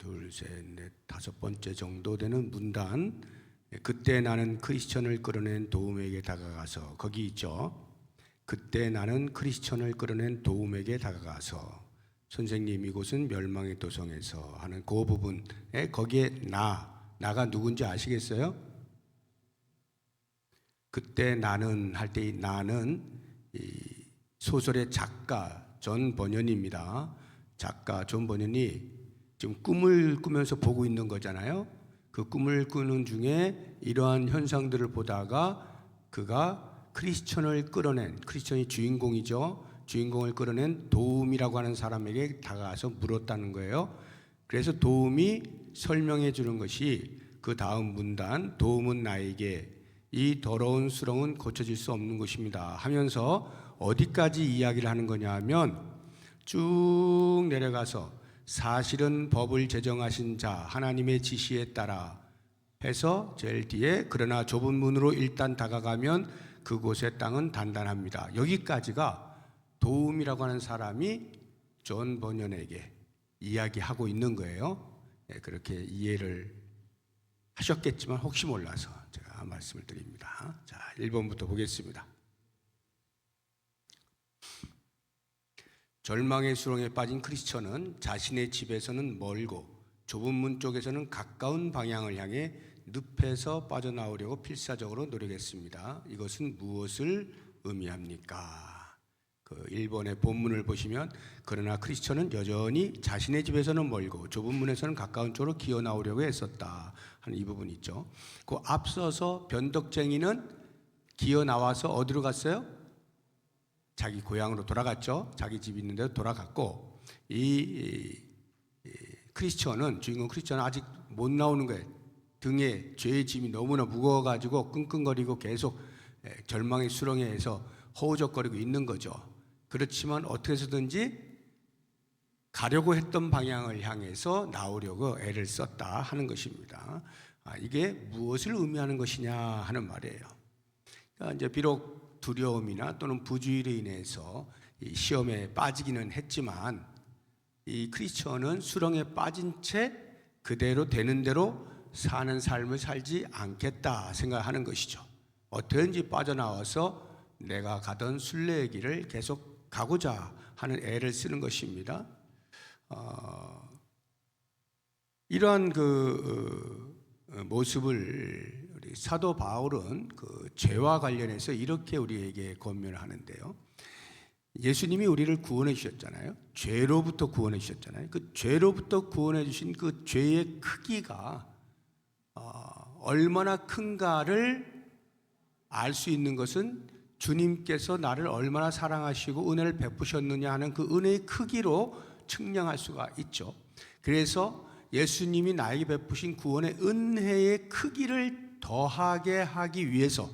둘, 셋, 넷, 다섯 번째 정도 되는 문단. 그때 나는 크리스천을 끌어낸 도움에게 다가가서, 거기 있죠. 그때 나는 크리스천을 끌어낸 도움에게 다가가서, 선생님 이곳은 멸망의 도성에서 하는 그 부분에 거기에 나가 누군지 아시겠어요? 그때 나는 할 때 이 나는 이 소설의 작가 존 버년입니다. 작가 존 버년이 지금 꿈을 꾸면서 보고 있는 거잖아요. 그 꿈을 꾸는 중에 이러한 현상들을 보다가 그가 크리스천을 끌어낸, 크리스천이 주인공이죠. 주인공을 끌어낸 도움이라고 하는 사람에게 다가가서 물었다는 거예요. 그래서 도움이 설명해 주는 것이 그 다음 문단, 도움은 나에게 이 더러운 수렁은 고쳐질 수 없는 것입니다 하면서 어디까지 이야기를 하는 거냐 하면 쭉 내려가서 사실은 법을 제정하신 자 하나님의 지시에 따라 해서 제일 뒤에 그러나 좁은 문으로 일단 다가가면 그곳의 땅은 단단합니다. 여기까지가 도움이라고 하는 사람이 존 버년에게 이야기하고 있는 거예요. 그렇게 이해를 하셨겠지만 혹시 몰라서 제가 말씀을 드립니다. 자, 1번부터 보겠습니다. 절망의 수렁에 빠진 크리스천은 자신의 집에서는 멀고 좁은 문 쪽에서는 가까운 방향을 향해 늪에서 빠져나오려고 필사적으로 노력했습니다. 이것은 무엇을 의미합니까? 그 1번의 본문을 보시면 그러나 크리스천은 여전히 자신의 집에서는 멀고 좁은 문에서는 가까운 쪽으로 기어 나오려고 했었다 하는 이 부분이 있죠. 그 앞서서 변덕쟁이는 기어 나와서 어디로 갔어요? 자기 고향으로 돌아갔죠. 자기 집 있는 데로 돌아갔고 이 크리스천은 주인공 크리스천은 아직 못 나오는 거예요. 등에 죄의 짐이 너무나 무거워가지고 끙끙거리고 계속 절망의 수렁에서 허우적거리고 있는 거죠. 그렇지만 어떻게 해서든지 가려고 했던 방향을 향해서 나오려고 애를 썼다 하는 것입니다. 이게 무엇을 의미하는 것이냐 하는 말이에요. 그러니까 이제 비록 두려움이나 또는 부주의로 인해서 이 시험에 빠지기는 했지만 이 크리스천은 수렁에 빠진 채 그대로 되는 대로 사는 삶을 살지 않겠다 생각하는 것이죠. 어떻게든지 빠져나와서 내가 가던 순례의 길을 계속 가고자 하는 애를 쓰는 것입니다. 이러한 모습을 우리 사도 바울은 그 죄와 관련해서 이렇게 우리에게 권면을 하는데요. 예수님이 우리를 구원해 주셨잖아요. 죄로부터 구원해 주셨잖아요. 그 죄로부터 구원해 주신 그 죄의 크기가 얼마나 큰가를 알 수 있는 것은 주님께서 나를 얼마나 사랑하시고 은혜를 베푸셨느냐 하는 그 은혜의 크기로 측량할 수가 있죠. 그래서 예수님이 나에게 베푸신 구원의 은혜의 크기를 더하게 하기 위해서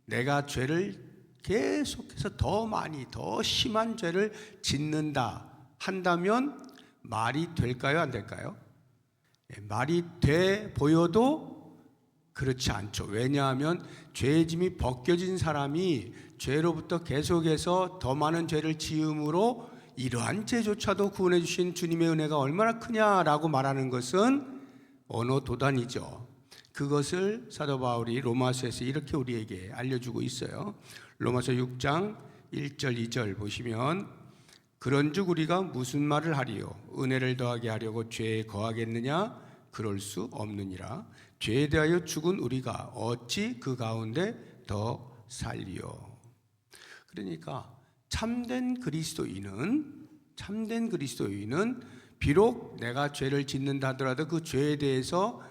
내가 죄를 계속해서 더 많이 더 심한 죄를 짓는다 한다면 말이 될까요? 안 될까요? 말이 돼 보여도 그렇지 않죠. 왜냐하면 죄의 짐이 벗겨진 사람이 죄로부터 계속해서 더 많은 죄를 지음으로 이러한 죄조차도 구원해 주신 주님의 은혜가 얼마나 크냐라고 말하는 것은 언어 도단이죠. 그것을 사도 바울이 로마서에서 이렇게 우리에게 알려주고 있어요. 로마서 6장 1절 2절 보시면 그런즉 우리가 무슨 말을 하리요? 은혜를 더하게 하려고 죄에 거하겠느냐? 그럴 수 없느니라. 죄에 대하여 죽은 우리가 어찌 그 가운데 더 살리요? 그러니까 참된 그리스도인은 비록 내가 죄를 짓는다 하더라도 그 죄에 대해서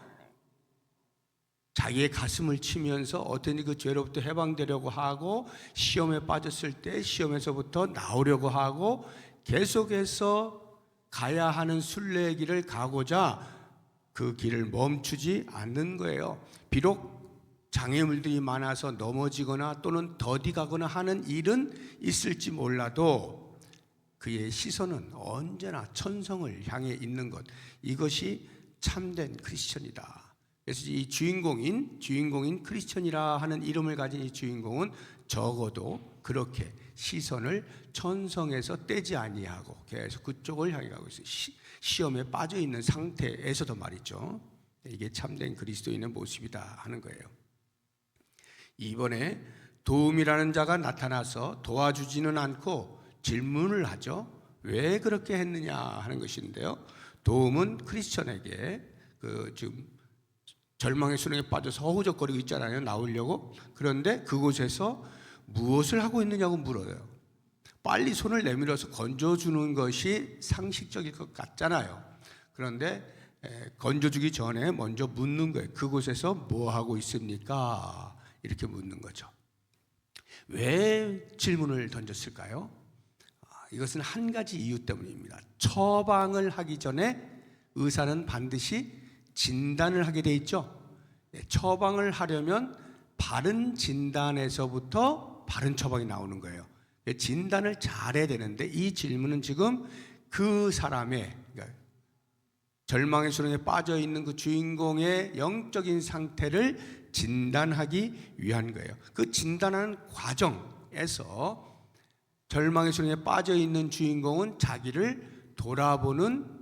자기의 가슴을 치면서 어떻게 그 죄로부터 해방되려고 하고 시험에 빠졌을 때 시험에서부터 나오려고 하고 계속해서 가야 하는 순례의 길을 가고자 그 길을 멈추지 않는 거예요. 비록 장애물들이 많아서 넘어지거나 또는 더디가거나 하는 일은 있을지 몰라도 그의 시선은 언제나 천성을 향해 있는 것, 이것이 참된 크리스천이다. 그래서 이 주인공인 크리스천이라 하는 이름을 가진 이 주인공은 적어도 그렇게 시선을 천성에서 떼지 아니하고 계속 그쪽을 향해 가고 있어요. 시험에 빠져 있는 상태에서도 말이죠. 이게 참된 그리스도인의 모습이다 하는 거예요. 이번에 도움이라는 자가 나타나서 도와주지는 않고 질문을 하죠. 왜 그렇게 했느냐 하는 것인데요. 도움은 크리스천에게 지금 절망의 수렁에 빠져서 허우적거리고 있잖아요. 나오려고. 그런데 그곳에서 무엇을 하고 있느냐고 물어요. 빨리 손을 내밀어서 건져주는 것이 상식적일 것 같잖아요. 그런데 건져주기 전에 먼저 묻는 거예요. 그곳에서 뭐 하고 있습니까? 이렇게 묻는 거죠. 왜 질문을 던졌을까요? 이것은 한 가지 이유 때문입니다. 처방을 하기 전에 의사는 반드시 진단을 하게 돼 있죠. 처방을 하려면 바른 진단에서부터 바른 처방이 나오는 거예요. 진단을 잘해야 되는데 이 질문은 지금 그 사람의, 그러니까 절망의 수렁에 빠져 있는 그 주인공의 영적인 상태를 진단하기 위한 거예요. 그 진단하는 과정에서 절망의 수렁에 빠져 있는 주인공은 자기를 돌아보는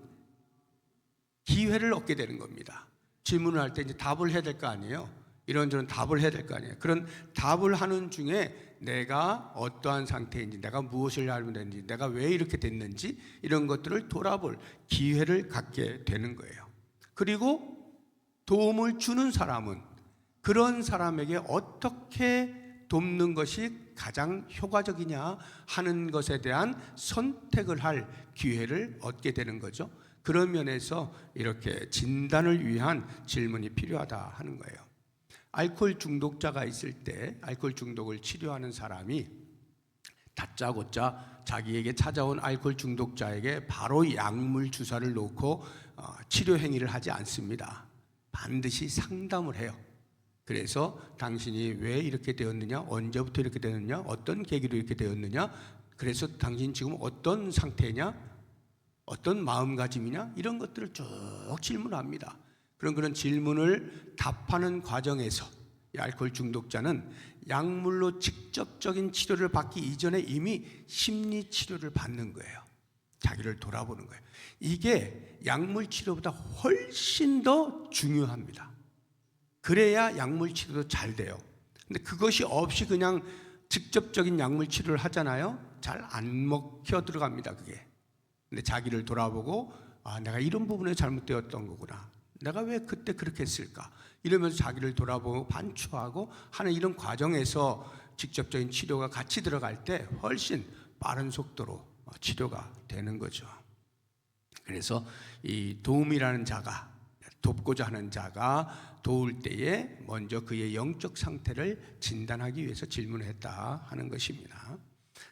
기회를 얻게 되는 겁니다. 질문을 할 때 이제 답을 해야 될 거 아니에요. 이런저런 답을 해야 될 거 아니에요. 그런 답을 하는 중에 내가 어떠한 상태인지, 내가 무엇을 알면 되는지, 내가 왜 이렇게 됐는지 이런 것들을 돌아볼 기회를 갖게 되는 거예요. 그리고 도움을 주는 사람은 그런 사람에게 어떻게 돕는 것이 가장 효과적이냐 하는 것에 대한 선택을 할 기회를 얻게 되는 거죠. 그런 면에서 이렇게 진단을 위한 질문이 필요하다 하는 거예요. 알코올 중독자가 있을 때 알코올 중독을 치료하는 사람이 다짜고짜 자기에게 찾아온 알코올 중독자에게 바로 약물 주사를 놓고 치료 행위를 하지 않습니다. 반드시 상담을 해요. 그래서 당신이 왜 이렇게 되었느냐, 언제부터 이렇게 되었느냐, 어떤 계기로 이렇게 되었느냐, 그래서 당신 지금 어떤 상태냐, 어떤 마음가짐이냐, 이런 것들을 쭉 질문합니다. 그런 질문을 답하는 과정에서 이 알코올 중독자는 약물로 직접적인 치료를 받기 이전에 이미 심리 치료를 받는 거예요. 자기를 돌아보는 거예요. 이게 약물 치료보다 훨씬 더 중요합니다. 그래야 약물 치료도 잘 돼요. 근데 그것이 없이 그냥 직접적인 약물 치료를 하잖아요. 잘 안 먹혀 들어갑니다, 그게. 근데 자기를 돌아보고 내가 이런 부분에 잘못되었던 거구나. 내가 왜 그때 그렇게 했을까? 이러면서 자기를 돌아보고 반추하고 하는 이런 과정에서 직접적인 치료가 같이 들어갈 때 훨씬 빠른 속도로 치료가 되는 거죠. 그래서 이 도움이라는 자가, 돕고자 하는 자가 도울 때에 먼저 그의 영적 상태를 진단하기 위해서 질문했다 하는 것입니다.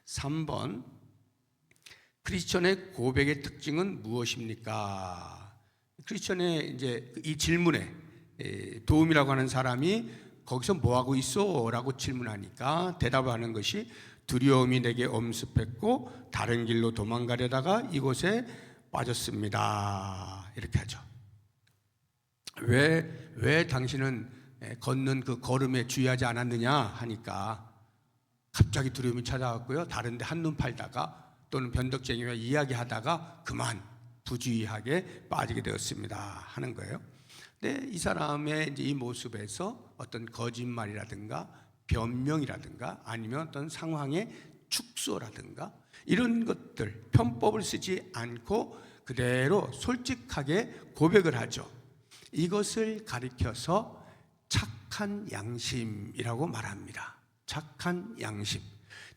3번, 크리스천의 고백의 특징은 무엇입니까? 크리스천의 이제 이 질문에 도움이라고 하는 사람이 거기서 뭐 하고 있어? 라고 질문하니까 대답하는 것이 두려움이 내게 엄습했고 다른 길로 도망가려다가 이곳에 빠졌습니다. 이렇게 하죠. 왜 당신은 걷는 그 걸음에 주의하지 않았느냐 하니까 갑자기 두려움이 찾아왔고요. 다른데 한눈 팔다가 또는 변덕쟁이와 이야기하다가 그만 부주의하게 빠지게 되었습니다 하는 거예요. 근데 이 사람의 이제 이 모습에서 어떤 거짓말이라든가 변명이라든가 아니면 어떤 상황의 축소라든가 이런 것들, 편법을 쓰지 않고 그대로 솔직하게 고백을 하죠. 이것을 가리켜서 착한 양심이라고 말합니다. 착한 양심.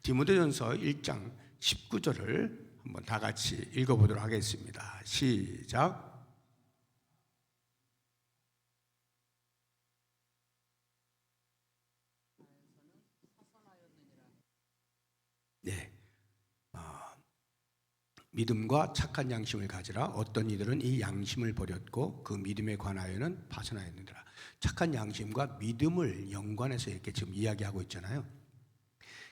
디모데전서 1장 19절을 한번 다 같이 읽어보도록 하겠습니다. 시작. 네. 믿음과 착한 양심을 가지라. 어떤 이들은 이 양심을 버렸고 그 믿음에 관하여는 파선하였느니라. 착한 양심과 믿음을 연관해서 이렇게 지금 이야기하고 있잖아요.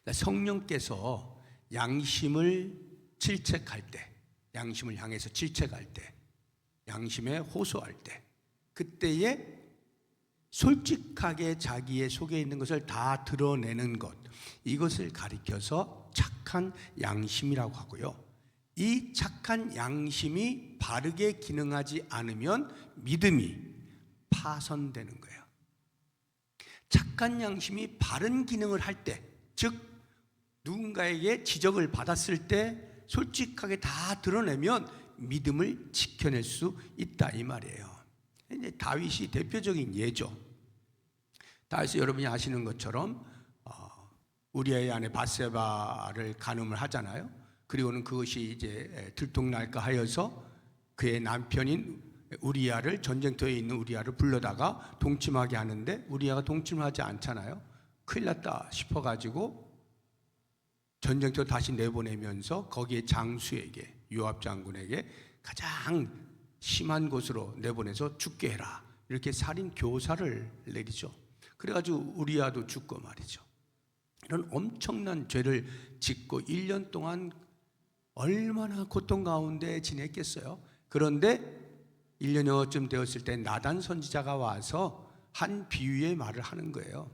그러니까 성령께서 양심을 질책할 때, 양심을 향해서 질책할 때, 양심에 호소할 때, 그때에 솔직하게 자기의 속에 있는 것을 다 드러내는 것, 이것을 가리켜서 착한 양심이라고 하고요. 이 착한 양심이 바르게 기능하지 않으면 믿음이 파손되는 거예요. 착한 양심이 바른 기능을 할 때, 즉 누군가에게 지적을 받았을 때 솔직하게 다 드러내면 믿음을 지켜낼 수 있다 이 말이에요. 이제 다윗이 대표적인 예죠. 다윗이 여러분이 아시는 것처럼 우리아의 아내 밧세바를 간음을 하잖아요. 그리고는 그것이 이제 들통날까 하여서 그의 남편인 우리아를, 전쟁터에 있는 우리아를 불러다가 동침하게 하는데 우리아가 동침하지 않잖아요. 큰일 났다 싶어가지고 전쟁터 다시 내보내면서 거기에 장수에게, 요압 장군에게 가장 심한 곳으로 내보내서 죽게 해라, 이렇게 살인 교사를 내리죠. 그래가지고 우리아도 죽고 말이죠. 이런 엄청난 죄를 짓고 1년 동안 얼마나 고통 가운데 지냈겠어요. 그런데 1년여쯤 되었을 때 나단 선지자가 와서 한 비유의 말을 하는 거예요.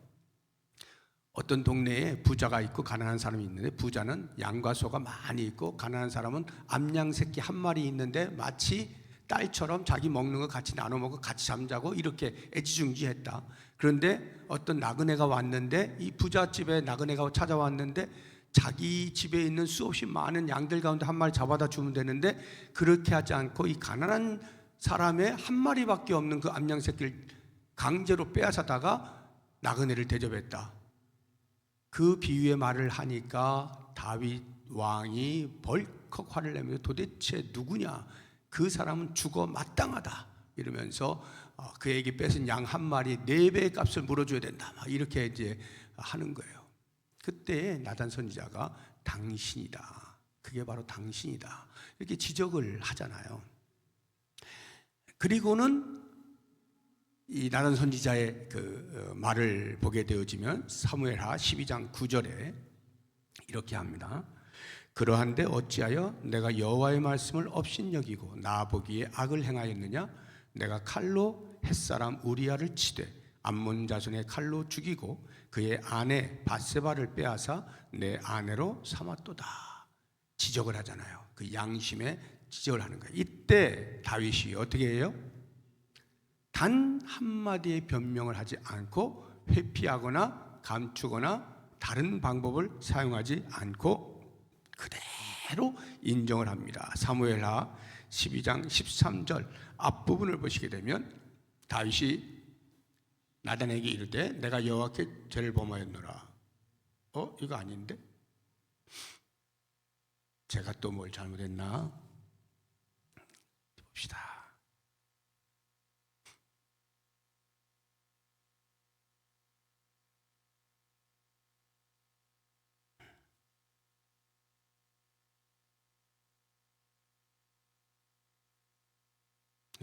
어떤 동네에 부자가 있고 가난한 사람이 있는데, 부자는 양과 소가 많이 있고 가난한 사람은 암양 새끼 한 마리 있는데 마치 딸처럼 자기 먹는 거 같이 나눠 먹고 같이 잠자고 이렇게 애지중지했다. 그런데 어떤 나그네가 왔는데, 이 부잣집에 나그네가 찾아왔는데 자기 집에 있는 수없이 많은 양들 가운데 한 마리 잡아다 주면 되는데 그렇게 하지 않고 이 가난한 사람의 한 마리밖에 없는 그 암양 새끼를 강제로 빼앗아다가 나그네를 대접했다. 그 비유의 말을 하니까 다윗 왕이 벌컥 화를 내면서 도대체 누구냐, 그 사람은 죽어 마땅하다 이러면서 그에게 뺏은 양 한 마리 4배의 값을 물어줘야 된다, 막 이렇게 이제 하는 거예요. 그때 나단 선지자가 당신이다, 그게 바로 당신이다, 이렇게 지적을 하잖아요. 그리고는 이 나단 선지자의 그 말을 보게 되어지면 사무엘하 12장 9절에 이렇게 합니다. 그러한데 어찌하여 내가 여호와의 말씀을 업신여기고 나보기에 악을 행하였느냐? 내가 칼로 햇사람 우리아를 치되 암몬 자손의 칼로 죽이고 그의 아내 밧세바를 빼앗아 내 아내로 삼았도다. 지적을 하잖아요. 그 양심에 지적을 하는 거예요. 이때 다윗이 어떻게 해요? 단 한마디의 변명을 하지 않고 회피하거나 감추거나 다른 방법을 사용하지 않고 그대로 인정을 합니다. 사무엘하 12장 13절 앞부분을 보시게 되면 다윗이 나단에게 이르되 내가 여호와께 죄를 범하였노라. 이거 아닌데? 제가 또 뭘 잘못했나? 봅시다.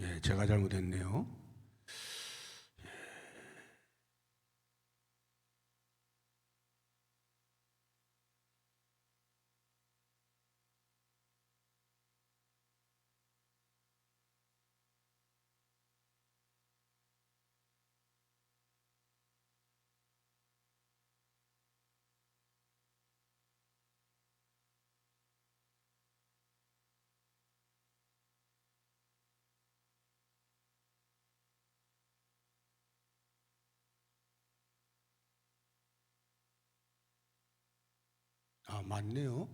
예, 제가 잘못했네요. 맞네요.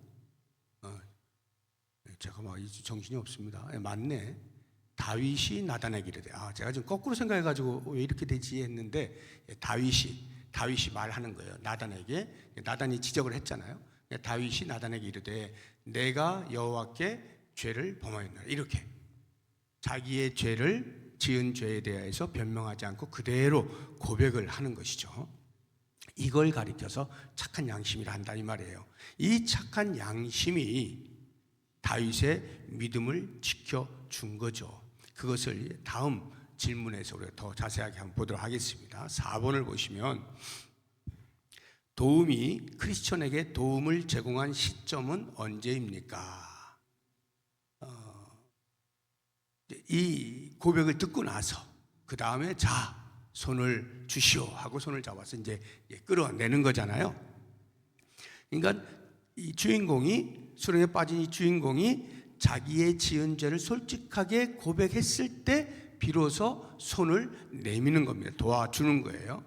제가 막 정신이 없습니다. 맞네. 다윗이 나단에게 이르되, 제가 지금 거꾸로 생각해가지고 왜 이렇게 되지 했는데, 다윗이 말하는 거예요. 나단에게. 나단이 지적을 했잖아요. 다윗이 나단에게 이르되 내가 여호와께 죄를 범하였노라, 이렇게 자기의 죄를, 지은 죄에 대해서 변명하지 않고 그대로 고백을 하는 것이죠. 이걸 가리켜서 착한 양심이라 한다 이 말이에요. 이 착한 양심이 다윗의 믿음을 지켜준 거죠. 그것을 다음 질문에서 우리가 더 자세하게 한번 보도록 하겠습니다. 4번을 보시면 크리스천에게 도움을 제공한 시점은 언제입니까? 이 고백을 듣고 나서 그 다음에 손을 주시오 하고 손을 잡아서 이제 끌어내는 거잖아요. 그러니까 이 주인공이, 수렁에 빠진 이 주인공이 자기의 지은 죄를 솔직하게 고백했을 때 비로소 손을 내미는 겁니다. 도와주는 거예요.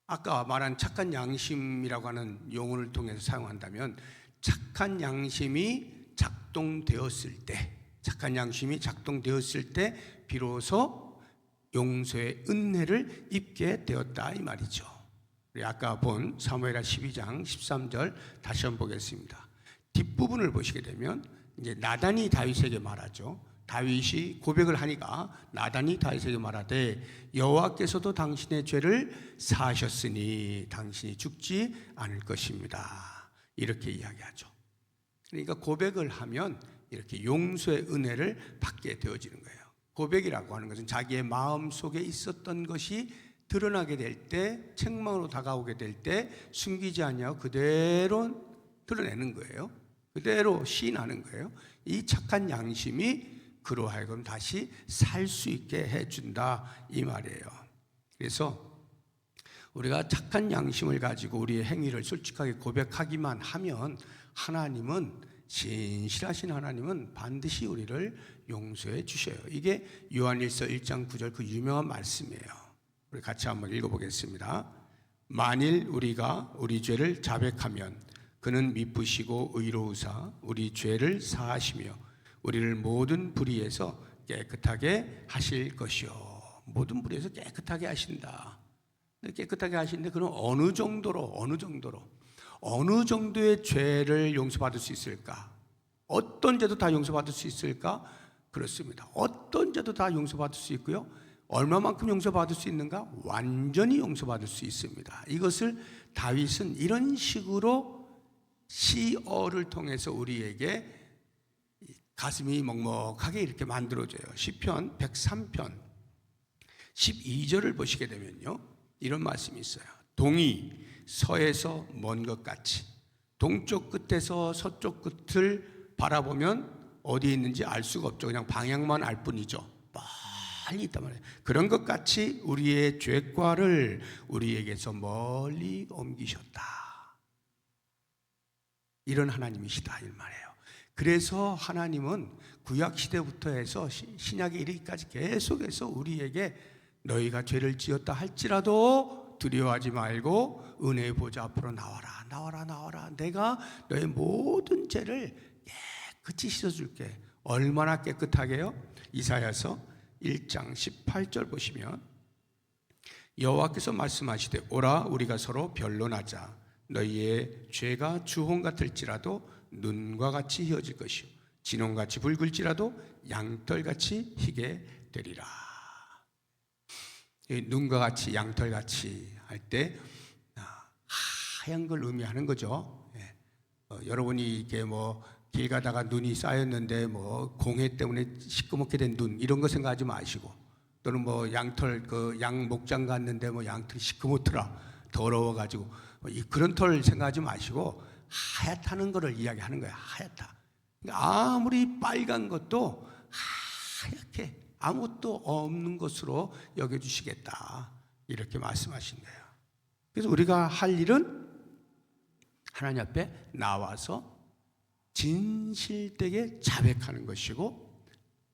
아까 말한 착한 양심이라고 하는 용어를 통해서 사용한다면, 착한 양심이 작동되었을 때 비로소 용서의 은혜를 입게 되었다 이 말이죠. 우리 아까 본 사무엘하 12장 13절 다시 한번 보겠습니다. 뒷부분을 보시게 되면 이제 나단이 다윗에게 말하죠. 다윗이 고백을 하니까 나단이 다윗에게 말하되 여호와께서도 당신의 죄를 사하셨으니 당신이 죽지 않을 것입니다. 이렇게 이야기하죠. 그러니까 고백을 하면 이렇게 용서의 은혜를 받게 되어지는 거예요. 고백이라고 하는 것은 자기의 마음 속에 있었던 것이 드러나게 될 때, 책망으로 다가오게 될 때 숨기지 아니하고 그대로 드러내는 거예요. 그대로 시인하는 거예요. 이 착한 양심이 그로 하여금 다시 살 수 있게 해준다 이 말이에요. 그래서 우리가 착한 양심을 가지고 우리의 행위를 솔직하게 고백하기만 하면 하나님은, 진실하신 하나님은 반드시 우리를 용서해 주셔요. 이게 요한일서 1장 9절 그 유명한 말씀이에요. 우리 같이 한번 읽어보겠습니다. 만일 우리가 우리 죄를 자백하면 그는 미쁘시고 의로우사 우리 죄를 사하시며 우리를 모든 불의에서 깨끗하게 하실 것이요. 모든 불의에서 깨끗하게 하신다. 깨끗하게 하시는데 그럼 어느 정도의 죄를 용서받을 수 있을까? 어떤 죄도 다 용서받을 수 있을까? 그렇습니다. 어떤 죄도 다 용서받을 수 있고요. 얼마만큼 용서받을 수 있는가? 완전히 용서받을 수 있습니다. 이것을 다윗은 이런 식으로 시어를 통해서 우리에게 가슴이 먹먹하게 이렇게 만들어져요. 시편 103편 12절을 보시게 되면요, 이런 말씀이 있어요. 동이 서에서 먼 것 같이 동쪽 끝에서 서쪽 끝을 바라보면 어디에 있는지 알 수가 없죠. 그냥 방향만 알 뿐이죠. 멀리 있단 말이에요. 그런 것 같이 우리의 죄과를 우리에게서 멀리 옮기셨다. 이런 하나님이시다 이 말이에요. 그래서 하나님은 구약시대부터 해서 신약에 이르기까지 계속해서 우리에게 너희가 죄를 지었다 할지라도 두려워하지 말고 은혜의 보좌 앞으로 나와라. 내가 너의 모든 죄를 깨끗이 씻어줄게. 얼마나 깨끗하게요? 이사야서 1장 18절 보시면 여호와께서 말씀하시되 오라 우리가 서로 변론하자. 너희의 죄가 주홍 같을지라도 눈과 같이 희어질 것이요 진홍같이 붉을지라도 양털같이 희게 되리라. 눈과 같이 양털같이 할 때 하얀 걸 의미하는 거죠. 여러분이 이게 길 가다가 눈이 쌓였는데 공해 때문에 시꺼멓게 된 눈 이런 거 생각하지 마시고, 또는 양털 양 목장 갔는데 양털이 시꺼멓더라 더러워가지고 그런 털 생각하지 마시고 하얗다는 것을 이야기하는 거예요. 하얗다. 그러니까 아무리 빨간 것도 하얗게 아무것도 없는 것으로 여겨주시겠다 이렇게 말씀하신 거예요. 그래서 우리가 할 일은 하나님 앞에 나와서 진실되게 자백하는 것이고,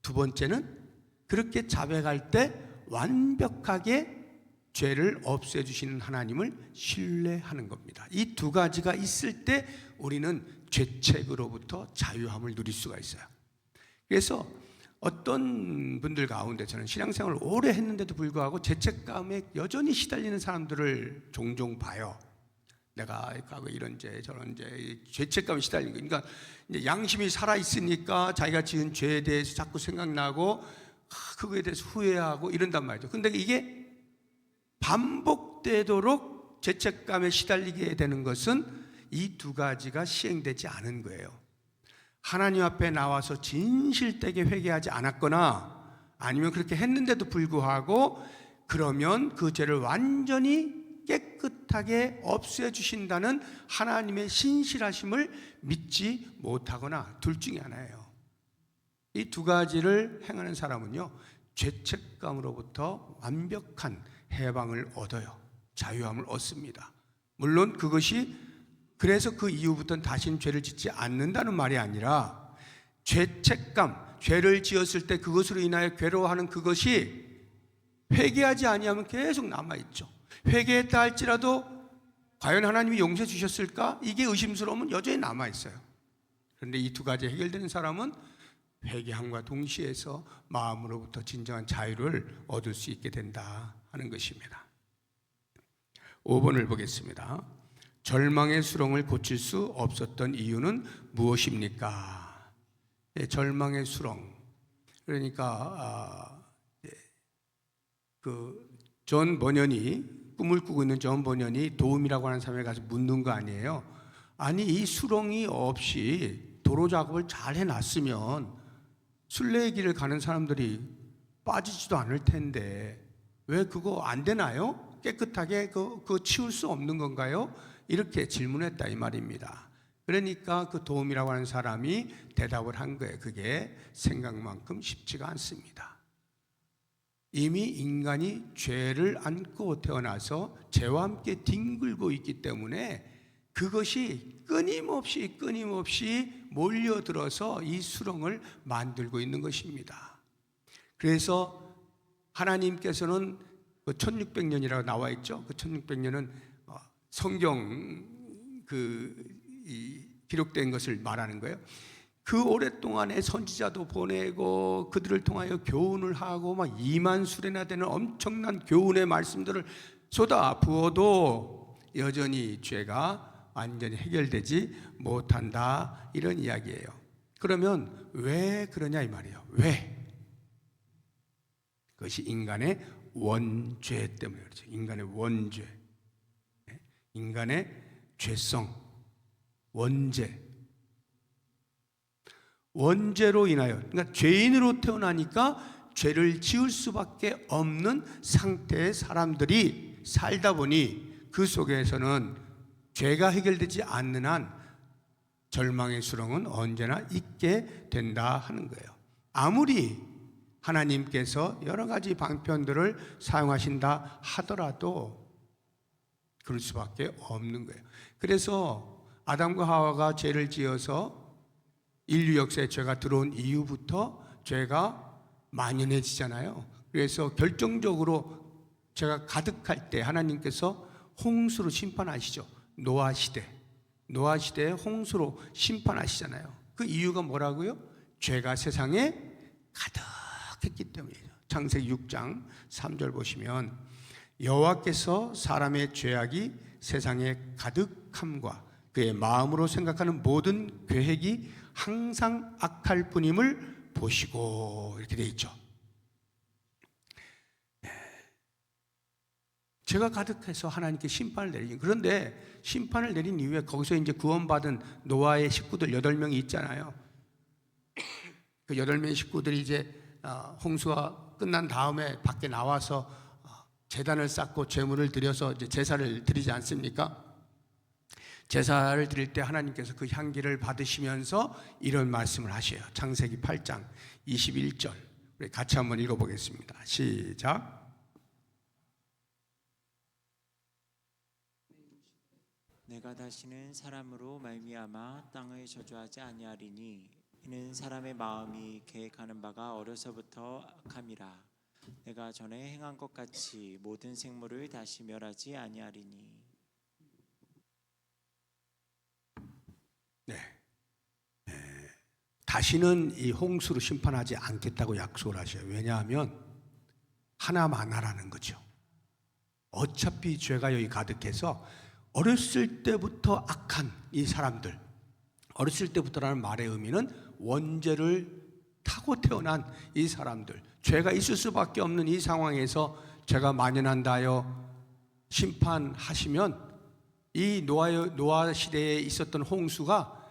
두 번째는 그렇게 자백할 때 완벽하게 죄를 없애주시는 하나님을 신뢰하는 겁니다. 이 두 가지가 있을 때 우리는 죄책으로부터 자유함을 누릴 수가 있어요. 그래서 어떤 분들 가운데 저는 신앙생활을 오래 했는데도 불구하고 죄책감에 여전히 시달리는 사람들을 종종 봐요. 내가 이런 죄 저런 죄 죄책감에 시달리는 거. 그러니까 이제 양심이 살아 있으니까 자기가 지은 죄에 대해서 자꾸 생각나고 그거에 대해서 후회하고 이런단 말이죠. 근데 이게 반복되도록 죄책감에 시달리게 되는 것은 이 두 가지가 시행되지 않은 거예요. 하나님 앞에 나와서 진실되게 회개하지 않았거나 아니면 그렇게 했는데도 불구하고 그러면 그 죄를 완전히 깨끗하게 없애주신다는 하나님의 신실하심을 믿지 못하거나 둘 중에 하나예요. 이 두 가지를 행하는 사람은요 죄책감으로부터 완벽한 해방을 얻어요. 자유함을 얻습니다. 물론 그것이 그래서 그 이후부터는 다시는 죄를 짓지 않는다는 말이 아니라 죄책감, 죄를 지었을 때 그것으로 인하여 괴로워하는 그것이 회개하지 아니하면 계속 남아있죠. 회개했다 할지라도 과연 하나님이 용서해 주셨을까? 이게 의심스러우면 여전히 남아있어요. 그런데 이 두 가지 해결되는 사람은 회개함과 동시에서 마음으로부터 진정한 자유를 얻을 수 있게 된다 하는 것입니다. 5번을 보겠습니다. 절망의 수렁을 고칠 수 없었던 이유는 무엇입니까? 네, 절망의 수렁. 그러니까 존 버년이 꿈을 꾸고 있는 존 버년이 도움이라고 하는 사람에 가서 묻는 거 아니에요? 아니 이 수렁이 없이 도로 작업을 잘 해놨으면 순례의 길을 가는 사람들이 빠지지도 않을 텐데 왜 그거 안 되나요? 깨끗하게 그거 치울 수 없는 건가요? 이렇게 질문했다 이 말입니다. 그러니까 그 도움이라고 하는 사람이 대답을 한 거예요. 그게 생각만큼 쉽지가 않습니다. 이미 인간이 죄를 안고 태어나서 죄와 함께 뒹굴고 있기 때문에 그것이 끊임없이 몰려들어서 이 수렁을 만들고 있는 것입니다. 그래서 하나님께서는 그 1600년이라고 나와 있죠. 그 1600년은 성경 기록된 것을 말하는 거예요. 그 오랫동안에 선지자도 보내고 그들을 통하여 교훈을 하고 막 2만 수레나 되는 엄청난 교훈의 말씀들을 쏟아 부어도 여전히 죄가 완전히 해결되지 못한다 이런 이야기예요. 그러면 왜 그러냐 이 말이에요. 왜? 그것이 인간의 원죄 때문에 그렇죠. 인간의 원죄, 인간의 죄성, 원죄로 인하여, 그러니까 죄인으로 태어나니까 죄를 지을 수밖에 없는 상태의 사람들이 살다 보니 그 속에서는 죄가 해결되지 않는 한 절망의 수렁은 언제나 있게 된다 하는 거예요. 아무리 하나님께서 여러 가지 방편들을 사용하신다 하더라도 그럴 수밖에 없는 거예요. 그래서 아담과 하와가 죄를 지어서 인류 역사에 죄가 들어온 이후부터 죄가 만연해지잖아요. 그래서 결정적으로 죄가 가득할 때 하나님께서 홍수로 심판하시죠. 노아 시대에 홍수로 심판하시잖아요. 그 이유가 뭐라고요? 죄가 세상에 가득했기 때문이에요. 창세기 6장 3절 보시면 여호와께서 사람의 죄악이 세상에 가득함과 그의 마음으로 생각하는 모든 계획이 항상 악할 뿐임을 보시고 이렇게 되어 있죠. 죄가 가득해서 하나님께 심판을 내리죠. 그런데 심판을 내린 이후에 거기서 이제 구원받은 노아의 식구들 8명이 있잖아요. 그 8명의 식구들이 이제 홍수가 끝난 다음에 밖에 나와서 제단을 쌓고 제물을 드려서 이제 제사를 드리지 않습니까? 제사를 드릴 때 하나님께서 그 향기를 받으시면서 이런 말씀을 하셔요. 창세기 8장 21절. 우리 같이 한번 읽어보겠습니다. 시작. 내가 다시는 사람으로 말미암아 땅을 저주하지 아니하리니 이는 사람의 마음이 계획하는 바가 어려서부터 악함이라. 내가 전에 행한 것 같이 모든 생물을 다시 멸하지 아니하리니. 다시는 이 홍수로 심판하지 않겠다고 약속을 하셔요. 왜냐하면 하나만 하라는 거죠. 어차피 죄가 여기 가득해서 어렸을 때부터 악한 이 사람들, 어렸을 때부터라는 말의 의미는 원죄를 타고 태어난 이 사람들, 죄가 있을 수밖에 없는 이 상황에서 죄가 만연한다 하여 심판하시면 이 노아 시대에 있었던 홍수가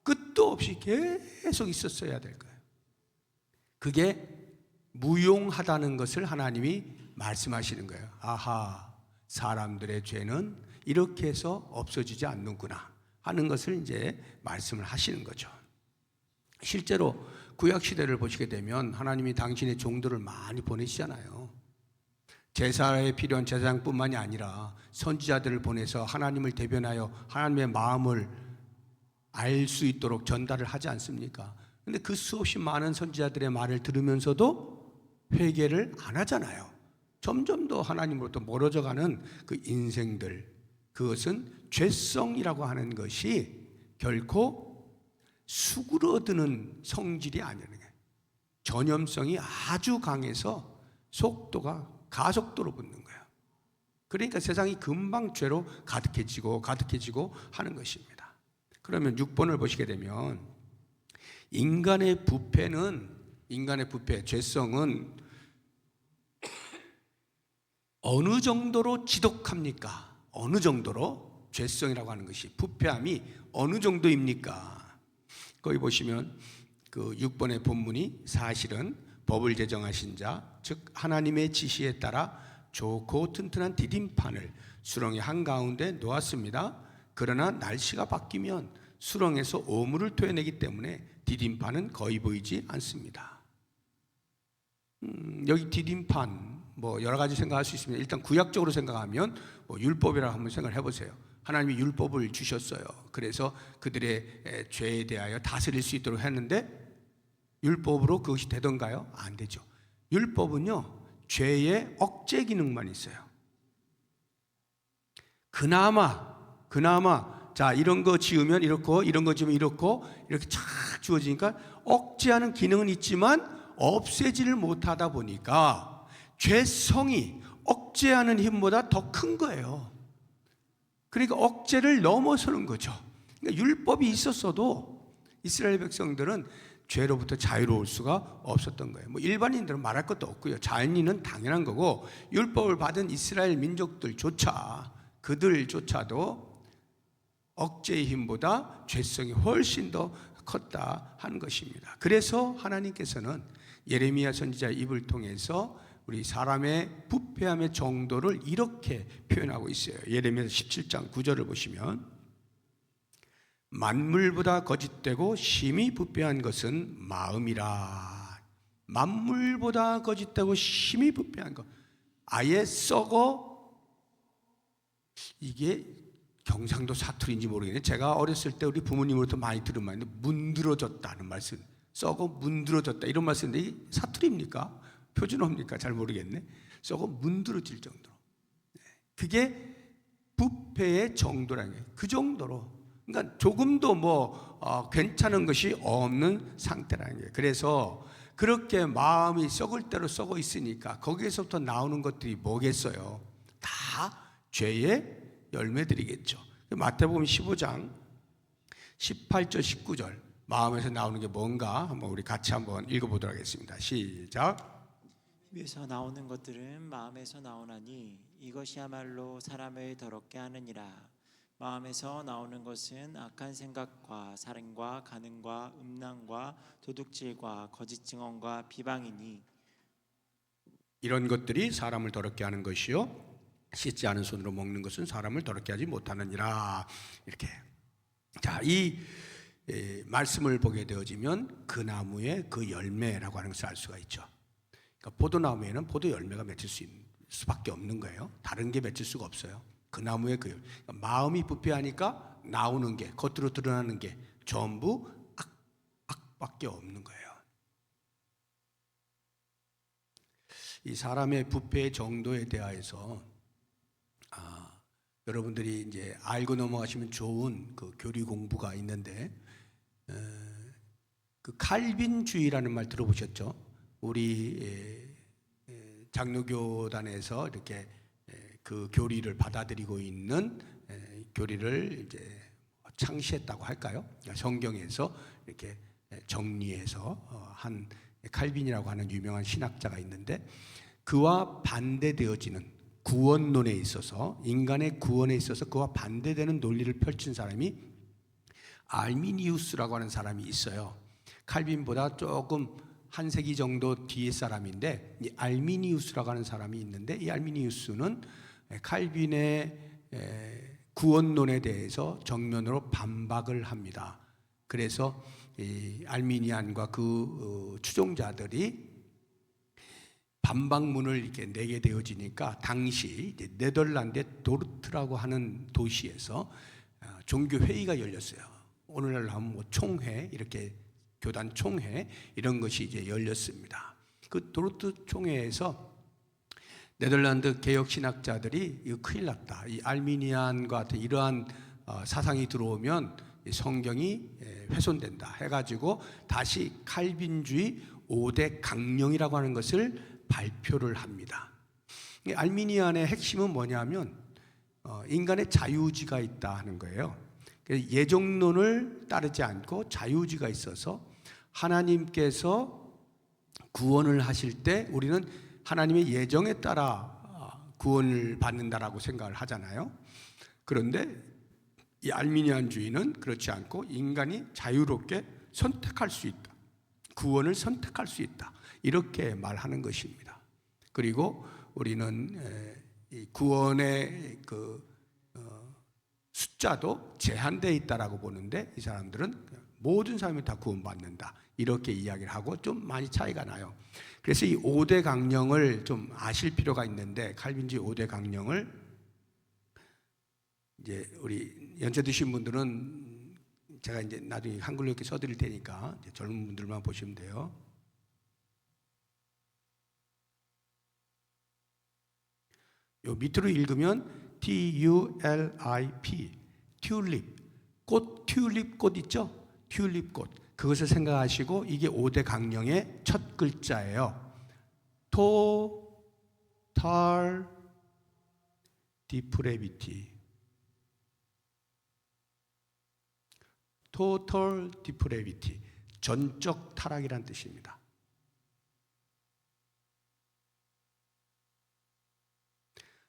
끝도 없이 계속 있었어야 될 거예요. 그게 무용하다는 것을 하나님이 말씀하시는 거예요. 아하, 사람들의 죄는 이렇게 해서 없어지지 않는구나 하는 것을 이제 말씀을 하시는 거죠. 실제로 구약 시대를 보시게 되면 하나님이 당신의 종들을 많이 보내시잖아요. 제사에 필요한 제사장뿐만이 아니라 선지자들을 보내서 하나님을 대변하여 하나님의 마음을 알 수 있도록 전달을 하지 않습니까? 근데 그 수없이 많은 선지자들의 말을 들으면서도 회개를 안 하잖아요. 점점 더 하나님으로부터 멀어져가는 그 인생들, 그것은 죄성이라고 하는 것이 결코 수그러드는 성질이 아니라는 거예요. 전염성이 아주 강해서 속도가 가속도로 붙는 거예요. 그러니까 세상이 금방 죄로 가득해지고 하는 것입니다. 그러면 6번을 보시게 되면 인간의 부패, 죄성은 어느 정도로 지독합니까? 어느 정도로 죄성이라고 하는 것이, 부패함이 어느 정도입니까? 거기 보시면 그 6번의 본문이 사실은 법을 제정하신 자, 즉 하나님의 지시에 따라 좋고 튼튼한 디딤판을 수렁의 한가운데 놓았습니다. 그러나 날씨가 바뀌면 수렁에서 오물을 토해내기 때문에 디딤판은 거의 보이지 않습니다. 여기 디딤판 뭐 여러 가지 생각할 수 있습니다. 일단 구약적으로 생각하면 뭐 율법이라고 한번 생각을 해보세요. 하나님이 율법을 주셨어요. 그래서 그들의 죄에 대하여 다스릴 수 있도록 했는데 율법으로 그것이 되던가요? 안 되죠. 율법은요, 죄의 억제 기능만 있어요. 그나마 자, 이런 거 지으면 이렇고 이런 거 지으면 이렇고 이렇게 착 주어지니까 억제하는 기능은 있지만 없애지를 못하다 보니까 죄성이 억제하는 힘보다 더 큰 거예요. 그러니까 억제를 넘어서는 거죠. 그러니까 율법이 있었어도 이스라엘 백성들은 죄로부터 자유로울 수가 없었던 거예요. 뭐 일반인들은 말할 것도 없고요. 자연인은 당연한 거고, 율법을 받은 이스라엘 그들조차도 억제의 힘보다 죄성이 훨씬 더 컸다 하는 것입니다. 그래서 하나님께서는 예레미야 선지자의 입을 통해서 우리 사람의 부패함의 정도를 이렇게 표현하고 있어요. 예레미야 17장 9절을 보시면 만물보다 거짓되고 심히 부패한 것은 마음이라. 만물보다 거짓되고 심히 부패한 것, 아예 썩어, 이게 경상도 사투리인지 모르겠는데 제가 어렸을 때 우리 부모님으로부터 많이 들은 말인데 문드러졌다는 말씀, 썩어 문드러졌다 이런 말씀인데 사투리입니까? 표준어입니까? 잘 모르겠네. 썩어 문드러질 정도로. 그게 부패의 정도라는 거예요. 그 정도로. 그러니까 조금도 괜찮은 것이 없는 상태라는 거예요. 그래서 그렇게 마음이 썩을 대로 썩어 있으니까 거기에서부터 나오는 것들이 뭐겠어요? 다 죄의 열매들이겠죠. 마태복음 15장 18절 19절 마음에서 나오는 게 뭔가 한번 우리 같이 한번 읽어보도록 하겠습니다. 시작. 입에서 나오는 것들은 마음에서 나오나니 이것이야말로 사람을 더럽게 하느니라. 마음에서 나오는 것은 악한 생각과 살인과 간음과 음란과 도둑질과 거짓 증언과 비방이니 이런 것들이 사람을 더럽게 하는 것이요 씻지 않은 손으로 먹는 것은 사람을 더럽게 하지 못하느니라. 이렇게. 자, 이 말씀을 보게 되어지면 그 나무의 그 열매라고 하는 것을 알 수가 있죠. 그러니까 포도나무에는 포도 열매가 맺힐 수밖에 없는 거예요. 다른 게 맺힐 수가 없어요. 그 나무의 그 그러니까 마음이 부패하니까 나오는 게, 겉으로 드러나는 게 전부 악밖에 없는 거예요. 이 사람의 부패의 정도에 대하여서 여러분들이 이제 알고 넘어가시면 좋은 그 교리 공부가 있는데, 그 칼빈주의라는 말 들어보셨죠? 우리 장로교단에서 이렇게 그 교리를 받아들이고 있는 교리를 이제 창시했다고 할까요? 성경에서 이렇게 정리해서 한 칼빈이라고 하는 유명한 신학자가 있는데, 그와 반대되어지는 구원론에 있어서, 인간의 구원에 있어서 그와 반대되는 논리를 펼친 사람이 알미니우스라고 하는 사람이 있어요. 칼빈보다 조금 한 세기 정도 뒤의 사람인데, 이 알미니우스라고 하는 사람이 있는데, 이 알미니우스는 칼빈의 구원론에 대해서 정면으로 반박을 합니다. 그래서 이 알미니안과 그 추종자들이 반박문을 이렇게 내게 되어지니까 당시 이제 네덜란드의 도르트라고 하는 도시에서 종교 회의가 열렸어요. 오늘날 하면 뭐 총회, 이렇게 교단 총회 이런 것이 이제 열렸습니다. 그 도르트 총회에서 네덜란드 개혁 신학자들이 이거 큰일 났다. 이 알미니안과 같은 이러한 사상이 들어오면 성경이 훼손된다 해가지고 다시 칼빈주의 5대 강령이라고 하는 것을 발표를 합니다. 알미니안의 핵심은 뭐냐면 인간의 자유의지가 있다 하는 거예요. 예정론을 따르지 않고 자유의지가 있어서 하나님께서 구원을 하실 때 우리는 하나님의 예정에 따라 구원을 받는다라고 생각을 하잖아요. 그런데 이 알미니안주의는 그렇지 않고 인간이 자유롭게 선택할 수 있다. 구원을 선택할 수 있다. 이렇게 말하는 것입니다. 그리고 우리는 이 구원의 그 숫자도 제한되어 있다라고 보는데 이 사람들은 모든 사람이 다 구원받는다. 이렇게 이야기를 하고 좀 많이 차이가 나요. 그래서 이 5대 강령을 좀 아실 필요가 있는데 칼빈주의 5대 강령을 이제 우리 연세 드신 분들은 제가 이제 나중에 한글로 이렇게 써드릴 테니까 이제 젊은 분들만 보시면 돼요. 요 밑으로 읽으면 TULIP, 튤립, 꽃, 튤립 꽃 있죠? 튤립 꽃. 그것을 생각하시고 이게 5대 강령의 첫 글자예요. Total depravity. Total depravity. 전적 타락이란 뜻입니다.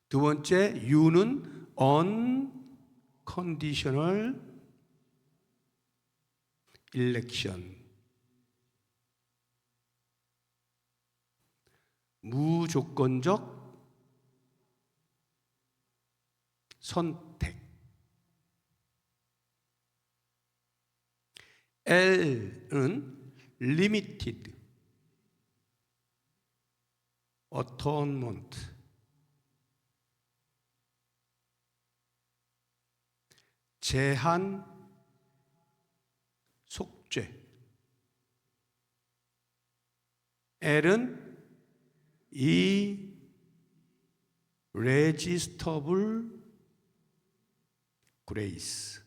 두 번째, U는 unconditional election. 무조건적 선택. L은 limited atonement. 제한 속죄. L은 irresistible grace.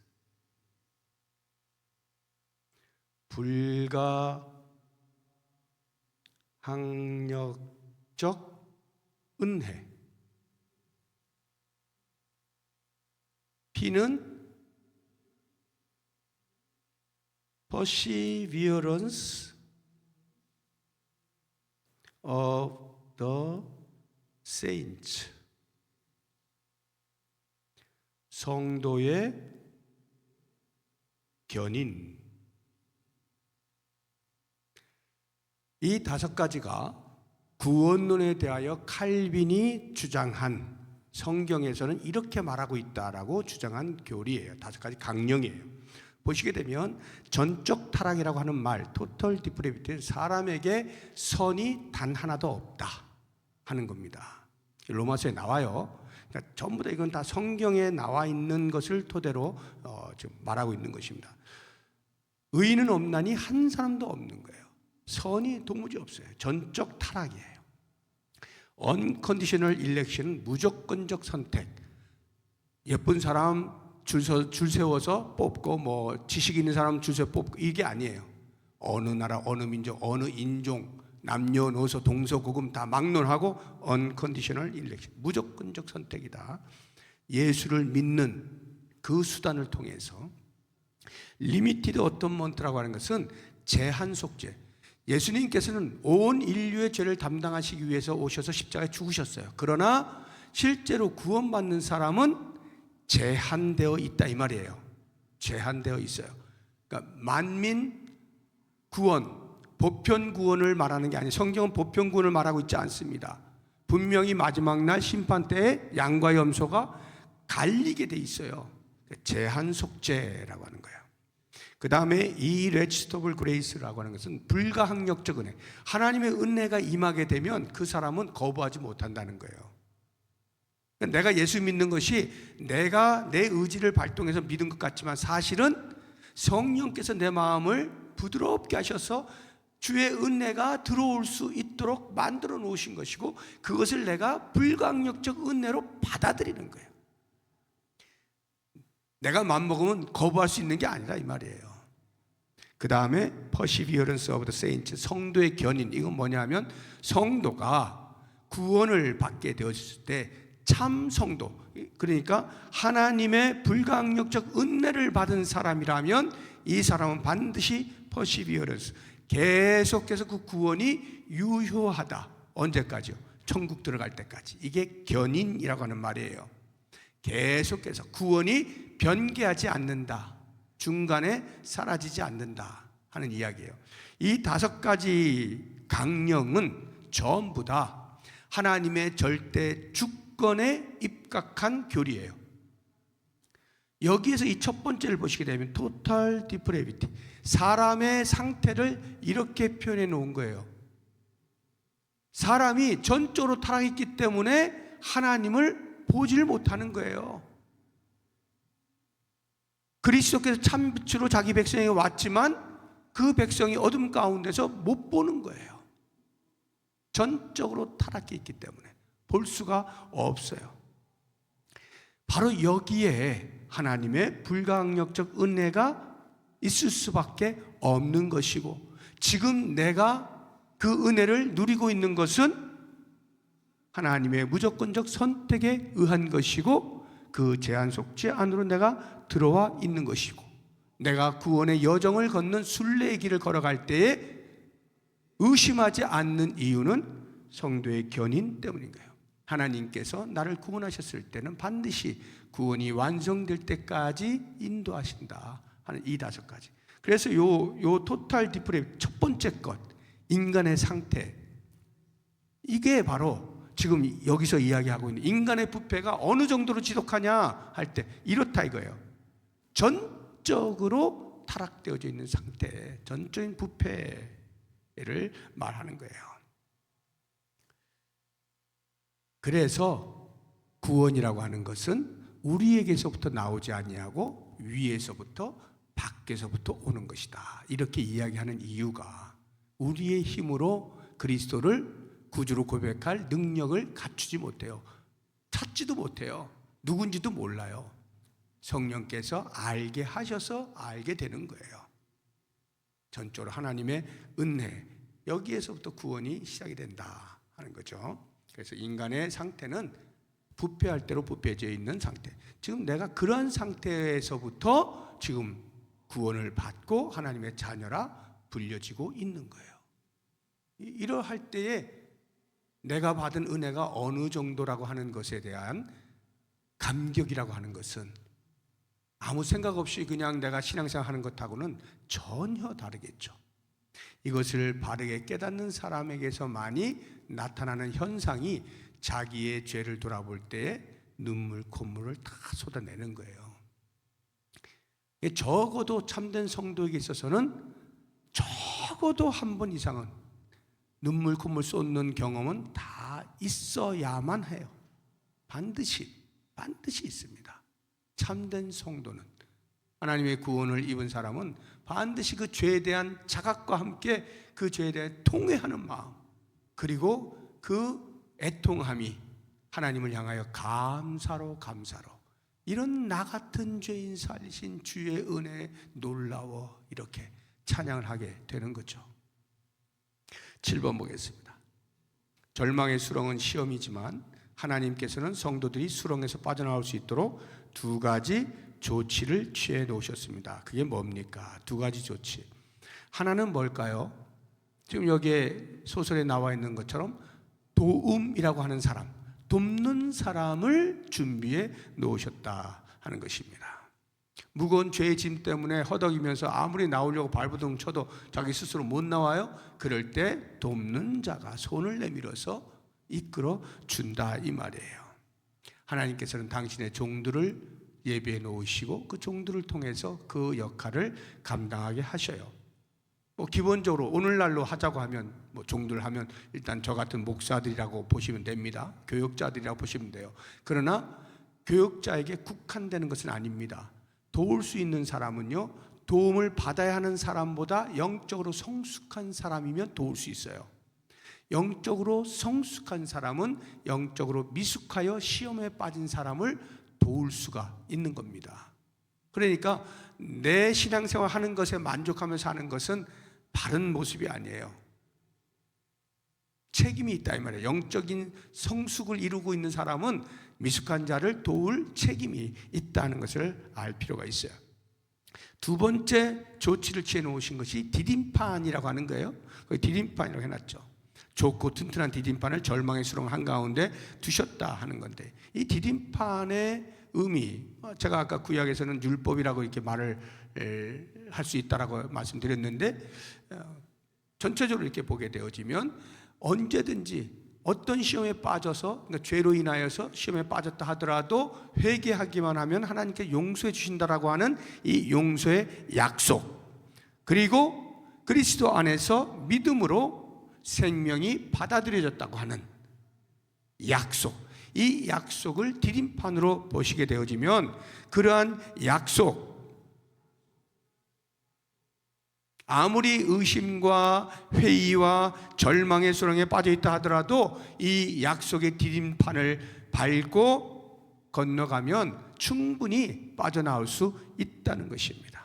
불가항력적 은혜. P는 perseverance of the saints. 성도의 견인. 이 5가지가 구원론에 대하여 칼빈이 주장한, 성경에서는 이렇게 말하고 있다라고 주장한 교리예요. 5가지 강령이에요. 보시게 되면 전적 타락이라고 하는 말, 토털 디프레비티는 사람에게 선이 단 하나도 없다 하는 겁니다. 로마서에 나와요. 그러니까 전부 다 이건 다 성경에 나와 있는 것을 토대로 지금 말하고 있는 것입니다. 의인은 없나니 한 사람도 없는 거예요. 선이 도무지 없어요. 전적 타락이에요. Unconditional election은 무조건적 선택. 예쁜 사람 줄 세워서 뽑고 뭐 지식 있는 사람 줄 세워 뽑고 이게 아니에요. 어느 나라, 어느 민족, 어느 인종, 남녀노소, 동서고금 다 막론하고 unconditional election, 무조건적 선택이다. 예수를 믿는 그 수단을 통해서 limited atonement라고 하는 것은 제한 속죄. 예수님께서는 온 인류의 죄를 담당하시기 위해서 오셔서 십자가에 죽으셨어요. 그러나 실제로 구원받는 사람은 제한되어 있다 이 말이에요. 제한되어 있어요. 그러니까 만민 구원, 보편 구원을 말하는 게 아니에요. 성경은 보편 구원을 말하고 있지 않습니다. 분명히 마지막 날 심판 때에 양과 염소가 갈리게 돼 있어요. 제한 속죄라고 하는 거예요. 그 다음에 irresistible grace라고 하는 것은 불가항력적 은혜. 하나님의 은혜가 임하게 되면 그 사람은 거부하지 못한다는 거예요. 내가 예수 믿는 것이 내가 내 의지를 발동해서 믿은 것 같지만 사실은 성령께서 내 마음을 부드럽게 하셔서 주의 은혜가 들어올 수 있도록 만들어 놓으신 것이고, 그것을 내가 불가항력적 은혜로 받아들이는 거예요. 내가 마음먹으면 거부할 수 있는 게 아니라 이 말이에요. 그 다음에 perseverance of the saints, 성도의 견인. 이건 뭐냐면 성도가 구원을 받게 되었을 때 참 성도, 그러니까 하나님의 불가항력적 은혜를 받은 사람이라면 이 사람은 반드시 perseverance, 계속해서 그 구원이 유효하다. 언제까지요? 천국 들어갈 때까지. 이게 견인이라고 하는 말이에요. 계속해서 구원이 변개하지 않는다, 중간에 사라지지 않는다 하는 이야기예요. 이 5가지 강령은 전부 다 하나님의 절대 주권에 입각한 교리예요. 여기에서 이 첫 번째를 보시게 되면 total depravity, 사람의 상태를 이렇게 표현해 놓은 거예요. 사람이 전적으로 타락했기 때문에 하나님을 보지를 못하는 거예요. 그리스도께서 참빛으로 자기 백성에게 왔지만 그 백성이 어둠 가운데서 못 보는 거예요. 전적으로 타락해 있기 때문에 볼 수가 없어요. 바로 여기에 하나님의 불가항력적 은혜가 있을 수밖에 없는 것이고, 지금 내가 그 은혜를 누리고 있는 것은 하나님의 무조건적 선택에 의한 것이고, 그 제한 속죄 안으로 내가 들어와 있는 것이고, 내가 구원의 여정을 걷는 순례의 길을 걸어갈 때에 의심하지 않는 이유는 성도의 견인 때문인 거예요. 하나님께서 나를 구원하셨을 때는 반드시 구원이 완성될 때까지 인도하신다 하는 이 5가지. 그래서 요 토탈 디프레 첫 번째 것, 인간의 상태, 이게 바로 지금 여기서 이야기하고 있는 인간의 부패가 어느 정도로 지독하냐 할 때 이렇다 이거예요. 전적으로 타락되어져 있는 상태, 전적인 부패를 말하는 거예요. 그래서 구원이라고 하는 것은 우리에게서부터 나오지 아니하고 위에서부터 밖에서부터 오는 것이다. 이렇게 이야기하는 이유가 우리의 힘으로 그리스도를 구주로 고백할 능력을 갖추지 못해요. 찾지도 못해요. 누군지도 몰라요. 성령께서 알게 하셔서 알게 되는 거예요. 전적으로 하나님의 은혜, 여기에서부터 구원이 시작이 된다 하는 거죠. 그래서 인간의 상태는 부패할 대로 부패져 있는 상태. 지금 내가 그런 상태에서부터 지금 구원을 받고 하나님의 자녀라 불려지고 있는 거예요. 이러할 때에 내가 받은 은혜가 어느 정도라고 하는 것에 대한 감격이라고 하는 것은 아무 생각 없이 그냥 내가 신앙생활 하는 것하고는 전혀 다르겠죠. 이것을 바르게 깨닫는 사람에게서만이 나타나는 현상이 자기의 죄를 돌아볼 때에 눈물, 콧물을 다 쏟아내는 거예요. 적어도 참된 성도에게 있어서는 적어도 한 번 이상은 눈물, 콧물 쏟는 경험은 다 있어야만 해요. 반드시 있습니다. 참된 성도는, 하나님의 구원을 입은 사람은 반드시 그 죄에 대한 자각과 함께 그 죄에 대해 통회하는 마음, 그리고 그 애통함이 하나님을 향하여 감사로 이런 나 같은 죄인 살리신 주의 은혜에 놀라워 이렇게 찬양을 하게 되는 거죠. 7번 보겠습니다. 절망의 수렁은 시험이지만 하나님께서는 성도들이 수렁에서 빠져나올 수 있도록 2가지 조치를 취해 놓으셨습니다. 그게 뭡니까? 2가지 조치. 하나는 뭘까요? 지금 여기에 소설에 나와 있는 것처럼 도움이라고 하는 사람, 돕는 사람을 준비해 놓으셨다 하는 것입니다. 무거운 죄의 짐 때문에 허덕이면서 아무리 나오려고 발버둥 쳐도 자기 스스로 못 나와요. 그럴 때 돕는 자가 손을 내밀어서 이끌어 준다 이 말이에요. 하나님께서는 당신의 종들을 예비해 놓으시고 그 종들을 통해서 그 역할을 감당하게 하셔요. 기본적으로 오늘날로 하자고 하면 종들 하면 일단 저 같은 목사들이라고 보시면 됩니다. 교역자들이라고 보시면 돼요. 그러나 교역자에게 국한되는 것은 아닙니다. 도울 수 있는 사람은요, 도움을 받아야 하는 사람보다 영적으로 성숙한 사람이면 도울 수 있어요. 영적으로 성숙한 사람은 영적으로 미숙하여 시험에 빠진 사람을 도울 수가 있는 겁니다. 그러니까 내 신앙생활 하는 것에 만족하면서 하는 것은 바른 모습이 아니에요. 책임이 있다 이 말이에요. 영적인 성숙을 이루고 있는 사람은 미숙한 자를 도울 책임이 있다는 것을 알 필요가 있어요. 두 번째 조치를 취해 놓으신 것이 디딤판이라고 하는 거예요. 디딤판이라고 해놨죠. 좋고 튼튼한 디딤판을 절망의 수렁 한가운데 두셨다 하는 건데, 이 디딤판의 의미, 제가 아까 구약에서는 율법이라고 이렇게 말을 할 수 있다라고 말씀드렸는데, 전체적으로 이렇게 보게 되어지면 언제든지 어떤 시험에 빠져서, 그러니까 죄로 인하여서 시험에 빠졌다 하더라도 회개하기만 하면 하나님께 용서해 주신다라고 하는 이 용서의 약속, 그리고 그리스도 안에서 믿음으로 생명이 받아들여졌다고 하는 약속, 이 약속을 디딤판으로 보시게 되어지면 그러한 약속, 아무리 의심과 회의와 절망의 수렁에 빠져 있다 하더라도 이 약속의 디딤판을 밟고 건너가면 충분히 빠져나올 수 있다는 것입니다.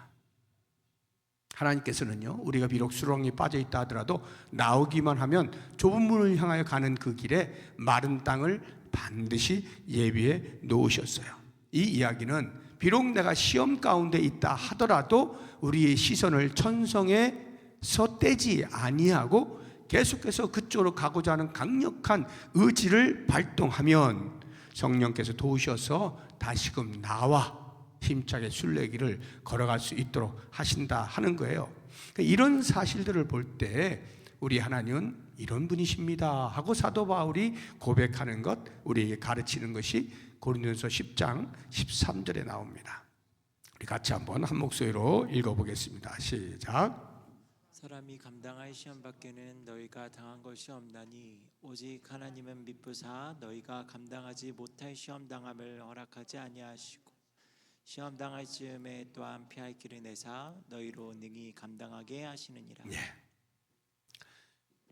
하나님께서는요, 우리가 비록 수렁에 빠져 있다 하더라도 나오기만 하면 좁은 문을 향하여 가는 그 길에 마른 땅을 반드시 예비해 놓으셨어요. 이 이야기는 비록 내가 시험 가운데 있다 하더라도 우리의 시선을 천성에서 떼지 아니하고 계속해서 그쪽으로 가고자 하는 강력한 의지를 발동하면 성령께서 도우셔서 다시금 나와 힘차게 순례길을 걸어갈 수 있도록 하신다 하는 거예요. 이런 사실들을 볼 때 우리 하나님은 이런 분이십니다 하고 사도 바울이 고백하는 것, 우리에게 가르치는 것이 고린도전서 10장 13절에 나옵니다. 우리 같이 한번 한 목소리로 읽어보겠습니다. 시작. 사람이 감당할 시험 밖에는 너희가 당한 것이 없나니 오직 하나님은 미쁘사 너희가 감당하지 못할 시험 당함을 허락하지 아니하시고 시험 당할 즈음에 또한 피할 길을 내사 너희로 능히 감당하게 하시느니라. 예.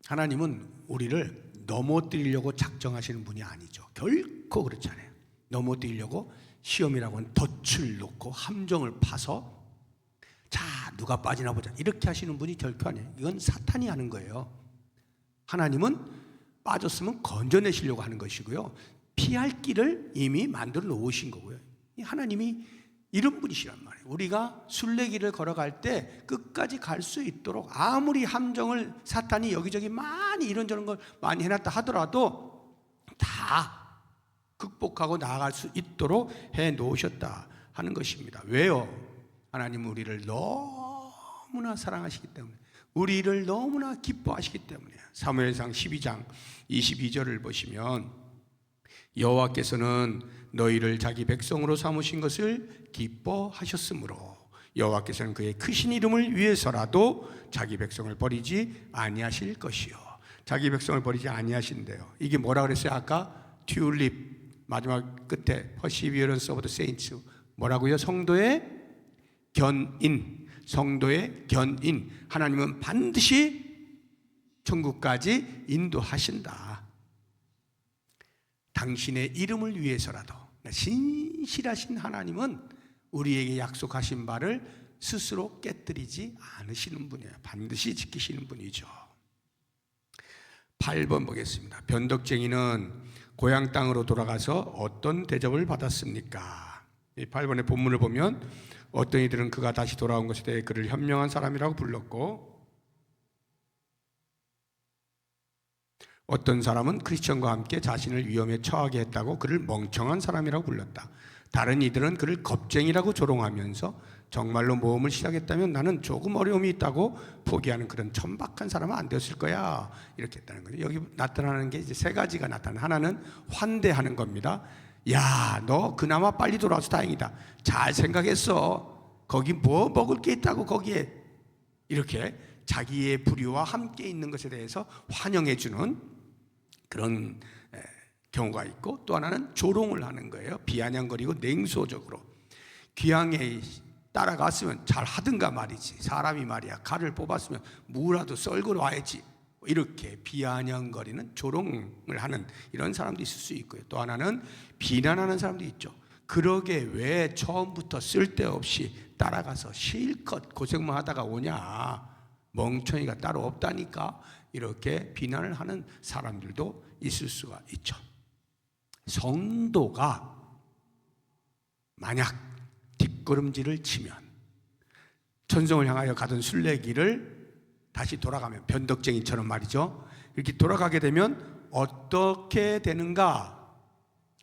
하나님은 우리를 넘어뜨리려고 작정하시는 분이 아니죠. 결코 그렇지 않아요. 넘어뜨리려고 시험이라고 하는 덫을 놓고 함정을 파서 자 누가 빠지나 보자 이렇게 하시는 분이 결코 아니에요. 이건 사탄이 하는 거예요. 하나님은 빠졌으면 건져내시려고 하는 것이고요, 피할 길을 이미 만들어 놓으신 거고요. 하나님이 이런 분이시란 말이에요. 우리가 순례길을 걸어갈 때 끝까지 갈 수 있도록 아무리 함정을 사탄이 여기저기 많이 이런저런 걸 많이 해놨다 하더라도 다 극복하고 나아갈 수 있도록 해 놓으셨다 하는 것입니다. 왜요? 하나님은 우리를 너무나 사랑하시기 때문에, 우리를 너무나 기뻐하시기 때문에. 사무엘상 12장 22절을 보시면 여호와께서는 너희를 자기 백성으로 삼으신 것을 기뻐하셨으므로 여호와께서는 그의 크신 이름을 위해서라도 자기 백성을 버리지 아니하실 것이요. 자기 백성을 버리지 아니하신대요. 이게 뭐라 그랬어요? 아까 튤립 마지막 끝에 Perseverance of the Saints, 뭐라고요? 성도의 견인, 성도의 견인. 하나님은 반드시 천국까지 인도하신다. 당신의 이름을 위해서라도. 신실하신 하나님은 우리에게 약속하신 바를 스스로 깨뜨리지 않으시는 분이에요. 반드시 지키시는 분이죠. 8번 보겠습니다. 변덕쟁이는 고향 땅으로 돌아가서 어떤 대접을 받았습니까? 이 8번의 본문을 보면 어떤 이들은 그가 다시 돌아온 것에 대해 그를 현명한 사람이라고 불렀고, 어떤 사람은 크리스천과 함께 자신을 위험에 처하게 했다고 그를 멍청한 사람이라고 불렀다. 다른 이들은 그를 겁쟁이라고 조롱하면서 정말로 모험을 시작했다면 나는 조금 어려움이 있다고 포기하는 그런 천박한 사람은 안 되었을 거야, 이렇게 했다는 거죠. 여기 나타나는 게 이제 세 가지가 나타나. 하나는 환대하는 겁니다. 야, 너 그나마 빨리 돌아와서 다행이다. 잘 생각했어. 거기 뭐 먹을 게 있다고 거기에. 이렇게 자기의 불의와 함께 있는 것에 대해서 환영해 주는 그런 경우가 있고, 또 하나는 조롱을 하는 거예요. 비아냥거리고 냉소적으로. 귀향에 따라갔으면 잘 하든가 말이지. 사람이 말이야 칼을 뽑았으면 무라도 썰고 와야지. 이렇게 비아냥거리는 조롱을 하는 이런 사람도 있을 수 있고요. 또 하나는 비난하는 사람도 있죠. 그러게 왜 처음부터 쓸데없이 따라가서 실컷 고생만 하다가 오냐, 멍청이가 따로 없다니까. 이렇게 비난을 하는 사람들도 있을 수가 있죠. 성도가 만약 뒷걸음질을 치면, 천성을 향하여 가던 순례길을 다시 돌아가면, 변덕쟁이처럼 말이죠, 이렇게 돌아가게 되면 어떻게 되는가?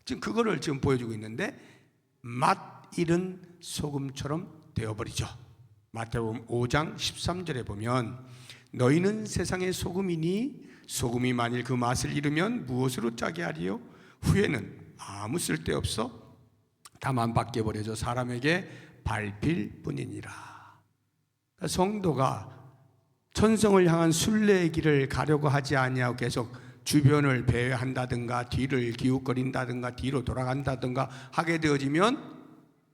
지금 그거를 지금 보여주고 있는데, 맛 잃은 소금처럼 되어버리죠. 마태복음 5장 13절에 보면, 너희는 세상의 소금이니 소금이 만일 그 맛을 잃으면 무엇으로 짜게 하리요? 후에는 아무 쓸데없어 다만 밖에 버려져 사람에게 밟힐 뿐이니라. 성도가 천성을 향한 순례의 길을 가려고 하지 아니하고 계속 주변을 배회한다든가 뒤를 기웃거린다든가 뒤로 돌아간다든가 하게 되어지면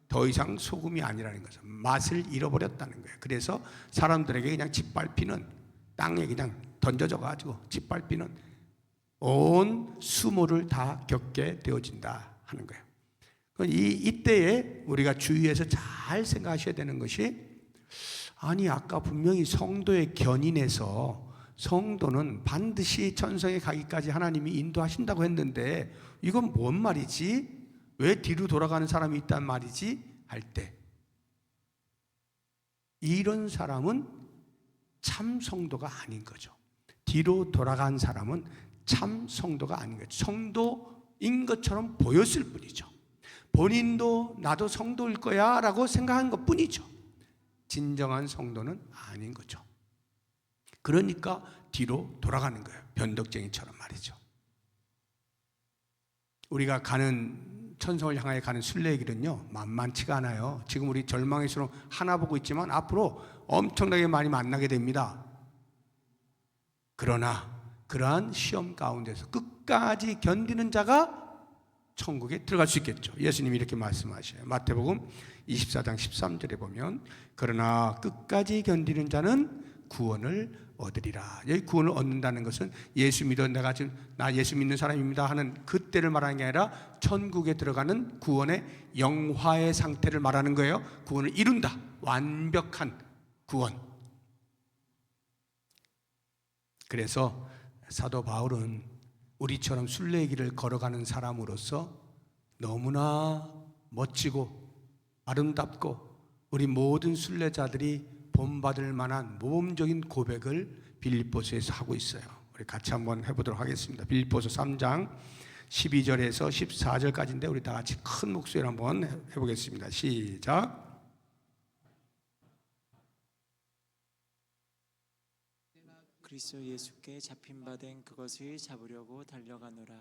더 이상 소금이 아니라는 것은 맛을 잃어버렸다는 거예요. 그래서 사람들에게 그냥 짓밟히는, 땅에 그냥 던져져 가지고 짓밟히는 온 수모를 다 겪게 되어진다 하는 거예요. 이때에 우리가 주의해서 잘 생각하셔야 되는 것이, 아니 아까 분명히 성도의 견인에서 성도는 반드시 천성에 가기까지 하나님이 인도하신다고 했는데 이건 뭔 말이지? 왜 뒤로 돌아가는 사람이 있단 말이지? 할 때, 이런 사람은 참 성도가 아닌 거죠. 뒤로 돌아간 사람은 참 성도가 아닌 거죠. 성도인 것처럼 보였을 뿐이죠. 본인도 나도 성도일 거야 라고 생각한 것 뿐이죠. 진정한 성도는 아닌 거죠. 그러니까 뒤로 돌아가는 거예요. 변덕쟁이처럼 말이죠. 우리가 가는, 천성을 향하여 가는 순례의 길은요, 만만치가 않아요. 지금 우리 절망의 시로 하나 보고 있지만 앞으로 엄청나게 많이 만나게 됩니다. 그러나 그러한 시험 가운데서 끝까지 견디는 자가 천국에 들어갈 수 있겠죠. 예수님이 이렇게 말씀하셔요. 마태복음 24장 13절에 보면, 그러나 끝까지 견디는 자는 구원을 얻으리라. 여기 구원을 얻는다는 것은 예수 믿어 내가 지금 나 예수 믿는 사람입니다 하는 그때를 말하는 게 아니라 천국에 들어가는 구원의 영화의 상태를 말하는 거예요. 구원을 이룬다. 완벽한 구원. 그래서 사도 바울은 우리처럼 순례의 길을 걸어가는 사람으로서 너무나 멋지고 아름답고 우리 모든 순례자들이 본받을 만한 모범적인 고백을 빌립보서에서 하고 있어요. 우리 같이 한번 해보도록 하겠습니다. 빌립보서 3장 12절에서 14절까지인데 우리 다 같이 큰 목소리로 한번 해보겠습니다. 시작. 그리스도 예수께 잡힌 바 된 그것을 잡으려고 달려가노라.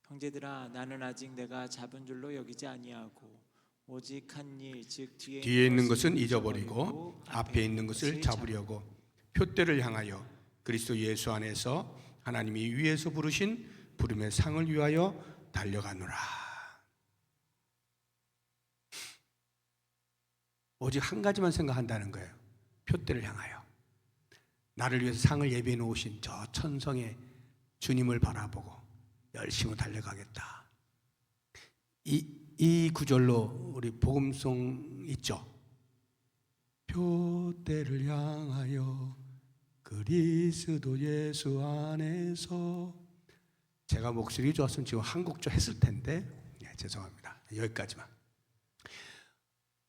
형제들아, 나는 아직 내가 잡은 줄로 여기지 아니하고 오직 한 일, 즉 뒤에 있는 것은 잊어버리고 앞에 있는 것을 잡으려고 표대를 향하여 그리스도 예수 안에서 하나님이 위에서 부르신 부름의 상을 위하여 달려가노라. 오직 한 가지만 생각한다는 거예요. 표대를 향하여. 나를 위해서 상을 예비해 놓으신 저 천성의 주님을 바라보고 열심히 달려가겠다. 이 구절로 우리 복음송 있죠. 표대를 향하여 그리스도 예수 안에서. 제가 목소리 좋았으면 지금 한국조 했을 텐데 죄송합니다. 여기까지만.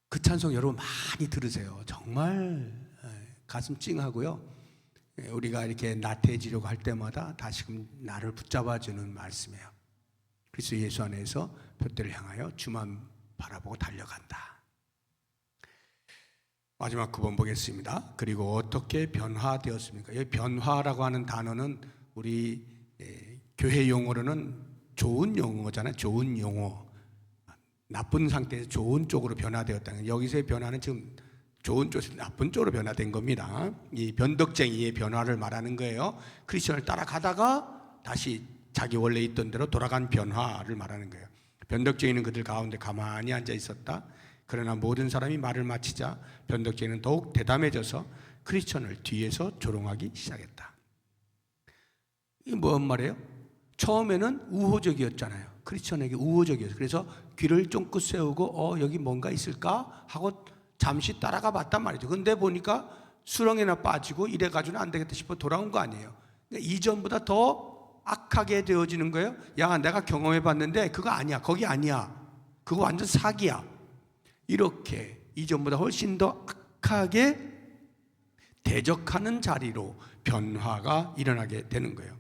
그 찬송 여러분 많이 들으세요. 정말 가슴 찡하고요. 우리가 이렇게 나태해지려고 할 때마다 다시금 나를 붙잡아주는 말씀이에요. 그리스도 예수 안에서 표대를 향하여 주만 바라보고 달려간다. 마지막 9번 보겠습니다. 그리고 어떻게 변화되었습니까? 여기 변화라고 하는 단어는 우리 교회 용어로는 좋은 용어잖아요. 좋은 용어. 나쁜 상태에서 좋은 쪽으로 변화되었다는, 여기서의 변화는 지금 좋은 쪽에서 나쁜 쪽으로 변화된 겁니다. 이 변덕쟁이의 변화를 말하는 거예요. 크리스천을 따라가다가 다시 자기 원래 있던 대로 돌아간 변화를 말하는 거예요. 변덕쟁이는 그들 가운데 가만히 앉아 있었다. 그러나 모든 사람이 말을 마치자 변덕쟁이는 더욱 대담해져서 크리스천을 뒤에서 조롱하기 시작했다. 이게 뭔 말이에요? 처음에는 우호적이었잖아요. 크리스천에게 우호적이었어요. 그래서 귀를 쫑긋 세우고 여기 뭔가 있을까 하고 잠시 따라가 봤단 말이죠. 근데 보니까 수렁에나 빠지고 이래가지고는 안 되겠다 싶어 돌아온 거 아니에요. 그러니까 이전보다 더 악하게 되어지는 거예요. 야, 내가 경험해 봤는데 그거 아니야. 거기 아니야. 그거 완전 사기야. 이렇게 이전보다 훨씬 더 악하게 대적하는 자리로 변화가 일어나게 되는 거예요.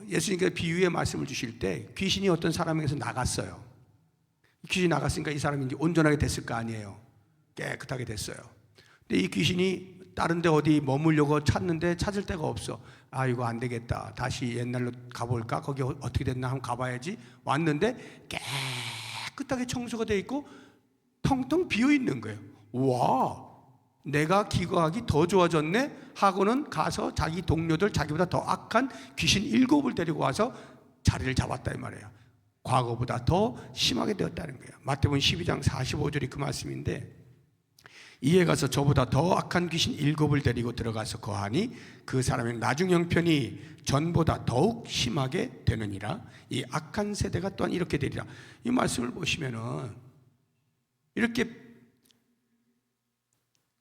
예수님께서 비유의 말씀을 주실 때 귀신이 어떤 사람에게서 나갔어요. 귀신이 나갔으니까 이 사람이 이제 온전하게 됐을 거 아니에요. 깨끗하게 됐어요. 근데 이 귀신이 다른 데 어디 머물려고 찾는데 찾을 데가 없어. 아, 이거 안 되겠다. 다시 옛날로 가볼까? 거기 어떻게 됐나 한번 가봐야지. 왔는데 깨끗하게 청소가 돼 있고 텅텅 비어 있는 거예요. 와, 내가 기거하기 더 좋아졌네 하고는 가서 자기 동료들, 자기보다 더 악한 귀신 7을 데리고 와서 자리를 잡았다 이 말이에요. 과거보다 더 심하게 되었다는 거예요. 마태복음 12장 45절이 그 말씀인데, 이에 가서 저보다 더 악한 귀신 7을 데리고 들어가서 거하니 그 사람의 나중 형편이 전보다 더욱 심하게 되느니라. 이 악한 세대가 또한 이렇게 되리라. 이 말씀을 보시면은 이렇게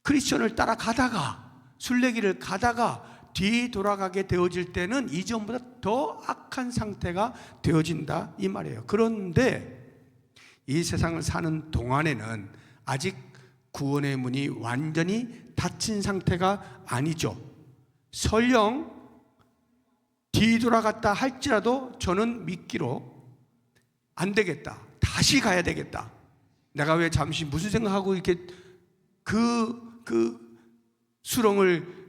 크리스천을 따라가다가 순례길을 가다가 뒤돌아가게 되어질 때는 이전보다 더 악한 상태가 되어진다 이 말이에요. 그런데 이 세상을 사는 동안에는 아직 구원의 문이 완전히 닫힌 상태가 아니죠. 설령 뒤돌아갔다 할지라도 저는 믿기로 안 되겠다. 다시 가야 되겠다. 내가 왜 잠시 무슨 생각하고 이렇게 그 수렁을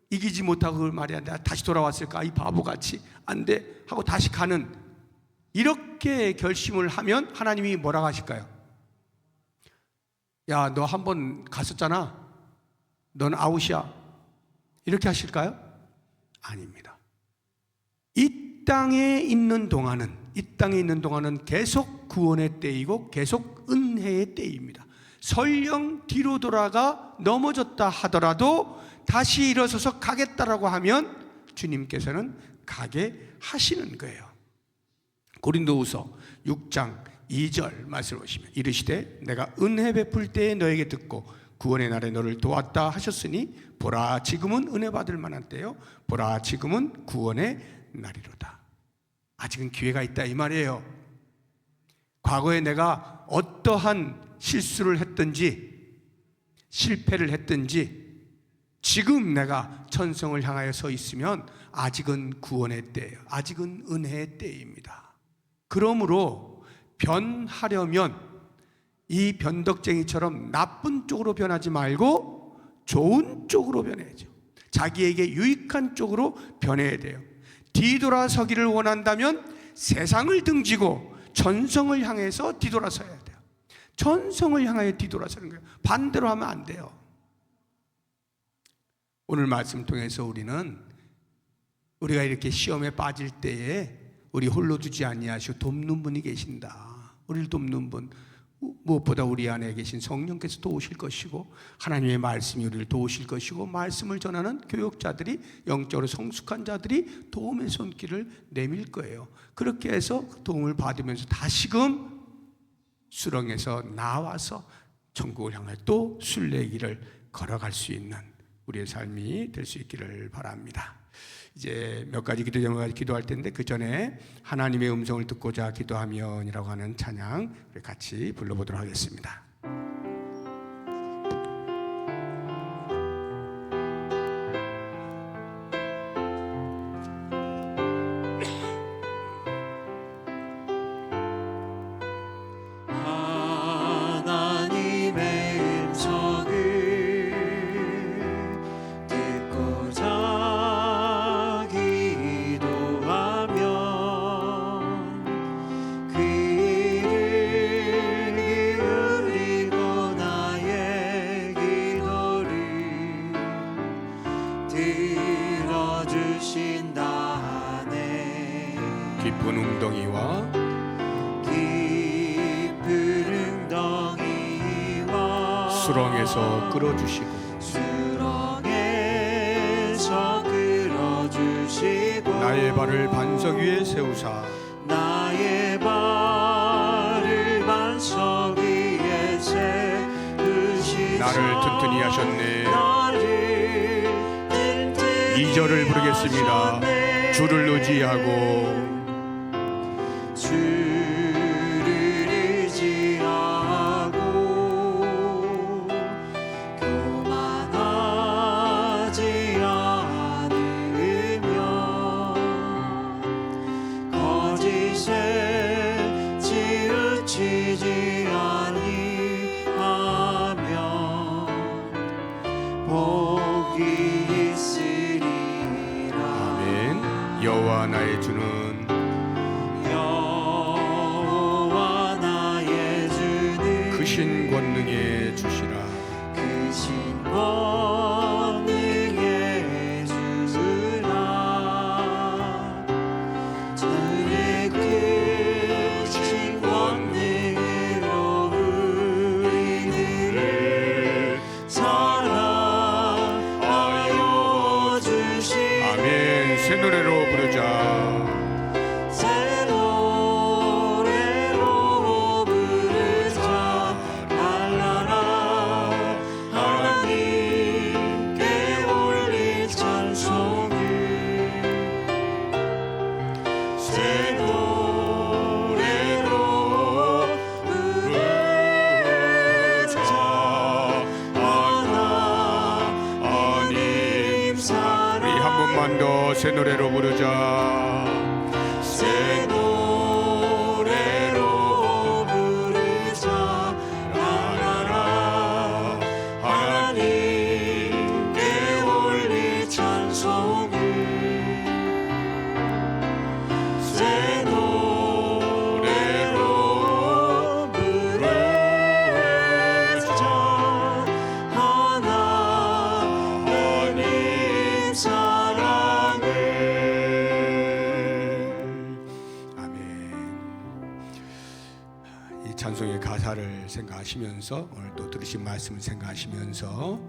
이기지 못하고 말이야 내가 다시 돌아왔을까? 이 바보같이 안 돼 하고 다시 가는, 이렇게 결심을 하면 하나님이 뭐라고 하실까요? 야, 너 한 번 갔었잖아. 넌 아웃이야. 이렇게 하실까요? 아닙니다. 이 땅에 있는 동안은 계속 구원의 때이고 계속 은혜의 때입니다. 설령 뒤로 돌아가 넘어졌다 하더라도 다시 일어서서 가겠다라고 하면 주님께서는 가게 하시는 거예요. 고린도후서 6장 2절 말씀을 보시면 이르시되 내가 은혜 베풀 때에 너에게 듣고 구원의 날에 너를 도왔다 하셨으니 보라 지금은 은혜 받을 만한 때요 보라 지금은 구원의 날이로다. 아직은 기회가 있다 이 말이에요. 과거에 내가 어떠한 실수를 했든지 실패를 했든지 지금 내가 천성을 향하여 서 있으면 아직은 구원의 때예요. 아직은 은혜의 때입니다. 그러므로 변하려면 이 변덕쟁이처럼 나쁜 쪽으로 변하지 말고 좋은 쪽으로 변해야죠. 자기에게 유익한 쪽으로 변해야 돼요. 뒤돌아서기를 원한다면 세상을 등지고 천성을 향해서 뒤돌아서야 돼요. 천성을 향하여 뒤돌아서는 거예요. 반대로 하면 안 돼요. 오늘 말씀 통해서 우리가 이렇게 시험에 빠질 때에 우리 홀로 두지 아니하시고 돕는 분이 계신다. 우리를 돕는 분, 무엇보다 우리 안에 계신 성령께서 도우실 것이고 하나님의 말씀이 우리를 도우실 것이고 말씀을 전하는 교역자들이, 영적으로 성숙한 자들이 도움의 손길을 내밀 거예요. 그렇게 해서 도움을 받으면서 다시금 수렁에서 나와서 천국을 향해 또 순례길을 걸어갈 수 있는 우리의 삶이 될 수 있기를 바랍니다. 이제 몇 가지 기도 제목을 기도할 텐데 그 전에 하나님의 음성을 듣고자 기도하면이라고 하는 찬양 우리 같이 불러보도록 하겠습니다. 기도하며 깊은 웅덩이와 수렁에서 끌어주시고 나의 발을 반석 위에 세우사 나의 발을 반석 위에 세우시사 나를 튼튼히 하셨네. 나를 튼튼히 2절을 부르겠습니다. 하셨네. 주를 의지하고 주를 의지하고 교만하지 않으며 거짓에 치우치지 아니하며 복이 있으리라. 아멘. 여호와 나의 주는 여호와 나의 주는 크신 권능의 주시라. 크신 권능의 주라. 주의 크신 권능으로 우리들을 사랑하여 주시네. 아멘. 새 노래로 부르자. 새 노래로 부르자. 날라라 하나님께 올릴 찬송을. 새 노래로 부르자. 하나님 사랑. 우리 한 번만 더 새 노래로 부르자. 새 노래로 부르자. 나라라 하나님께 올릴 찬송을. 새 노래로 부르자. 하나님 사랑을. 아멘. 이 찬송의 가사를 생각하시면서 오늘 또 들으신 말씀을 생각하시면서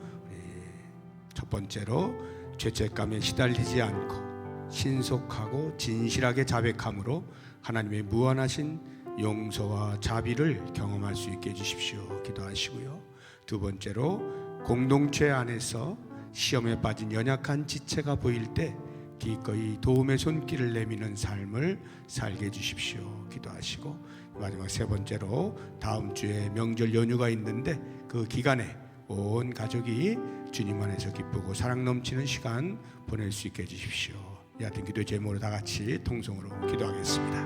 첫 번째로 죄책감에 시달리지 않고 신속하고 진실하게 자백함으로 하나님의 무한하신 용서와 자비를 경험할 수 있게 해주십시오. 기도하시고요. 두 번째로 공동체 안에서 시험에 빠진 연약한 지체가 보일 때 기꺼이 도움의 손길을 내미는 삶을 살게 해주십시오. 기도하시고 마지막 세 번째로 다음 주에 명절 연휴가 있는데 그 기간에 온 가족이 주님 안에서 기쁘고 사랑 넘치는 시간 보낼 수 있게 해주십시오. 이 같은 기도 제목으로 다 같이 통성으로 기도하겠습니다.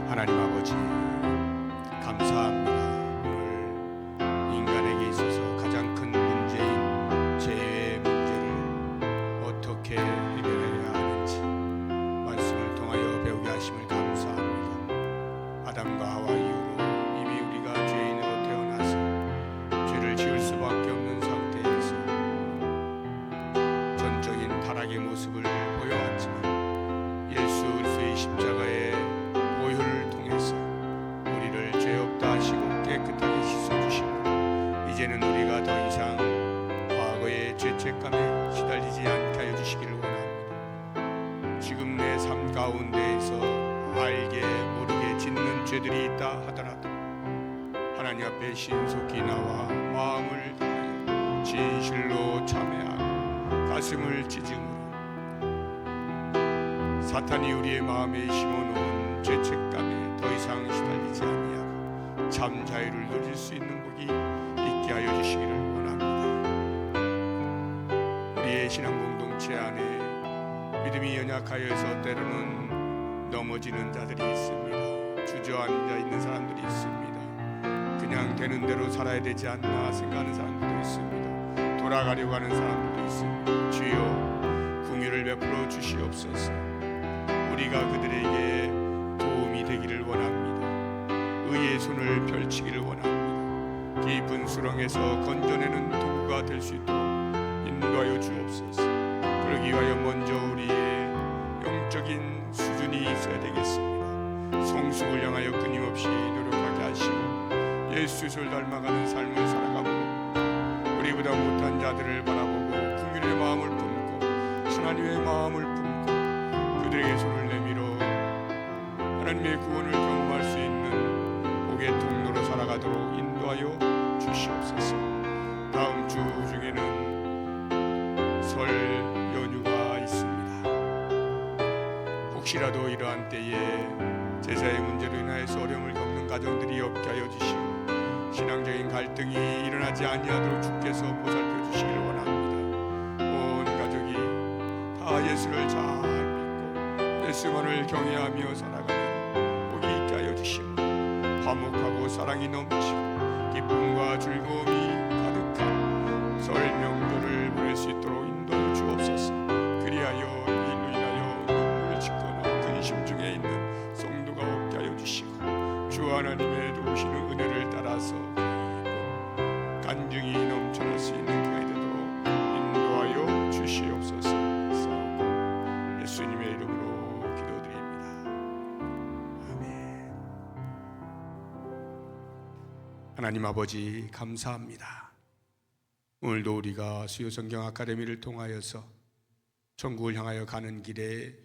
하나님 아버지 감사합니다. 오늘 인간에게 있어서 가장 큰 문제인 죄의 문제를 어떻게 해결해야 하는지 말씀을 통하여 배우게 하심을 감사합니다. 아담과 하와 이후로 이미 우리가 죄인으로 태어나서 죄를 지을 수밖에 없는 상태에서 전적인 타락의 모습을 보여왔지만 예수 그리스도의 십자가의 보혈을 통해서 우리를 죄 없다 하시고 깨끗하게 씻어주시고 이제는 우리가 더 이상 과거의 죄책감에 시달리지 않게 하여 주시기를 원합니다. 지금 내 삶 가운데에서 알게 모르게 짓는 죄들이 있다 하더라도 하나님 앞에 신속히 나와 마음을 다하여 진실로 참회하고 가슴을 찢음으로 사탄이 우리의 마음에 심어놓은 죄책감에 더 이상 시달리지 아니하고 참 자유를 누릴 수 있는 복이 있게 하여 주시기를 원합니다. 우리의 신앙 공동체 안에 믿음이 연약하여서 때로는 넘어지는 자들이 있습니다. 주저앉아 있는 사람들이 있습니다. 그냥 되는 대로 살아야 되지 않나 생각하는 사람들도 있습니다. 돌아가려고 하는 사람들도 있습니다. 주여 긍휼을 베풀어 주시옵소서. 우리가 그들에게 도움이 되기를 원합니다. 의의 손을 펼치기를 원합니다. 깊은 수렁에서 건져내는 도구가 될 수 있도록 인도하여 주옵소서. 그러기 위하여 먼저 우리의 영적인 수준이 주를 향하여 끊임없이 노력하게 하시고 예수를 닮아가는 삶을 살아가므로 우리보다 못한 자들을 바라보고 긍휼의 마음을 품고 하나님의 마음을 품고 그들에게 손을 내밀어 하나님의 구원을 경험할 수 있는 복의 통로로 살아가도록 인도하여 주시옵소서. 다음 주 중에는 설 연휴가 있습니다. 혹시라도 이러한 때에 제사의 문제로 인하여서 어려움을 겪는 가정들이 없게 하여 주시고 신앙적인 갈등이 일어나지 아니하도록 주께서 보살펴 주시기를 원합니다. 온 가족이 다 예수를 잘 믿고 예수만을 경외하며 살아가는 복이 있게 하여 주시고 화목하고 사랑이 넘치고 기쁨과 즐거움이 가득한 설 명절을 보낼 수 있도록 인도해 주옵소서. 그리하여 이로 인하여 눈물 짓거나 근심 중에 있는 성도가 없게 하여 주시고 주 하나님의 도우시는 은혜를 따라서 간증이 넘쳐날 수 있는 기회가 되도록 인도하여 주시옵소서. 싸우고 예수님의 이름으로 기도드립니다. 아멘. 하나님 아버지 감사합니다. 오늘도 우리가 수요 성경 아카데미를 통하여서 천국을 향하여 가는 길에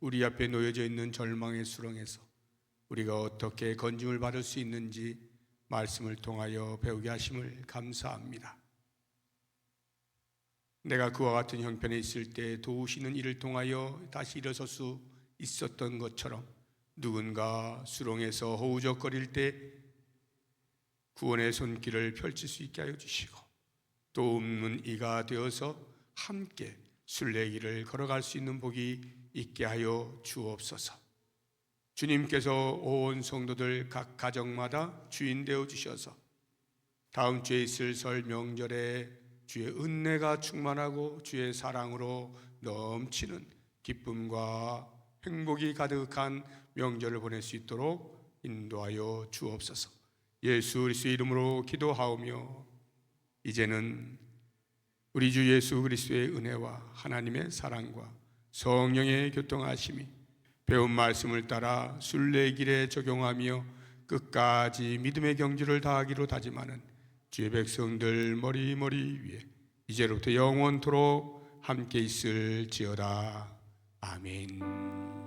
우리 앞에 놓여져 있는 절망의 수렁에서 우리가 어떻게 건짐을 받을 수 있는지 말씀을 통하여 배우게 하심을 감사합니다. 내가 그와 같은 형편에 있을 때 도우시는 이를 통하여 다시 일어설 수 있었던 것처럼 누군가 수렁에서 허우적거릴 때 구원의 손길을 펼칠 수 있게 하여 주시고 또 없는 이가 되어서 함께 순례길을 걸어갈 수 있는 복이 있게 하여 주옵소서. 주님께서 온 성도들 각 가정마다 주인 되어 주셔서 다음 주에 있을 설 명절에 주의 은혜가 충만하고 주의 사랑으로 넘치는 기쁨과 행복이 가득한 명절을 보낼 수 있도록 인도하여 주옵소서. 예수 그리스도의 이름으로 기도하오며 이제는 우리 주 예수 그리스도의 은혜와 하나님의 사랑과 성령의 교통하심이 배운 말씀을 따라 순례길에 적용하며 끝까지 믿음의 경주를 다하기로 다짐하는 주의 백성들 머리머리 위에 이제로부터 영원토록 함께 있을지어다. 아멘.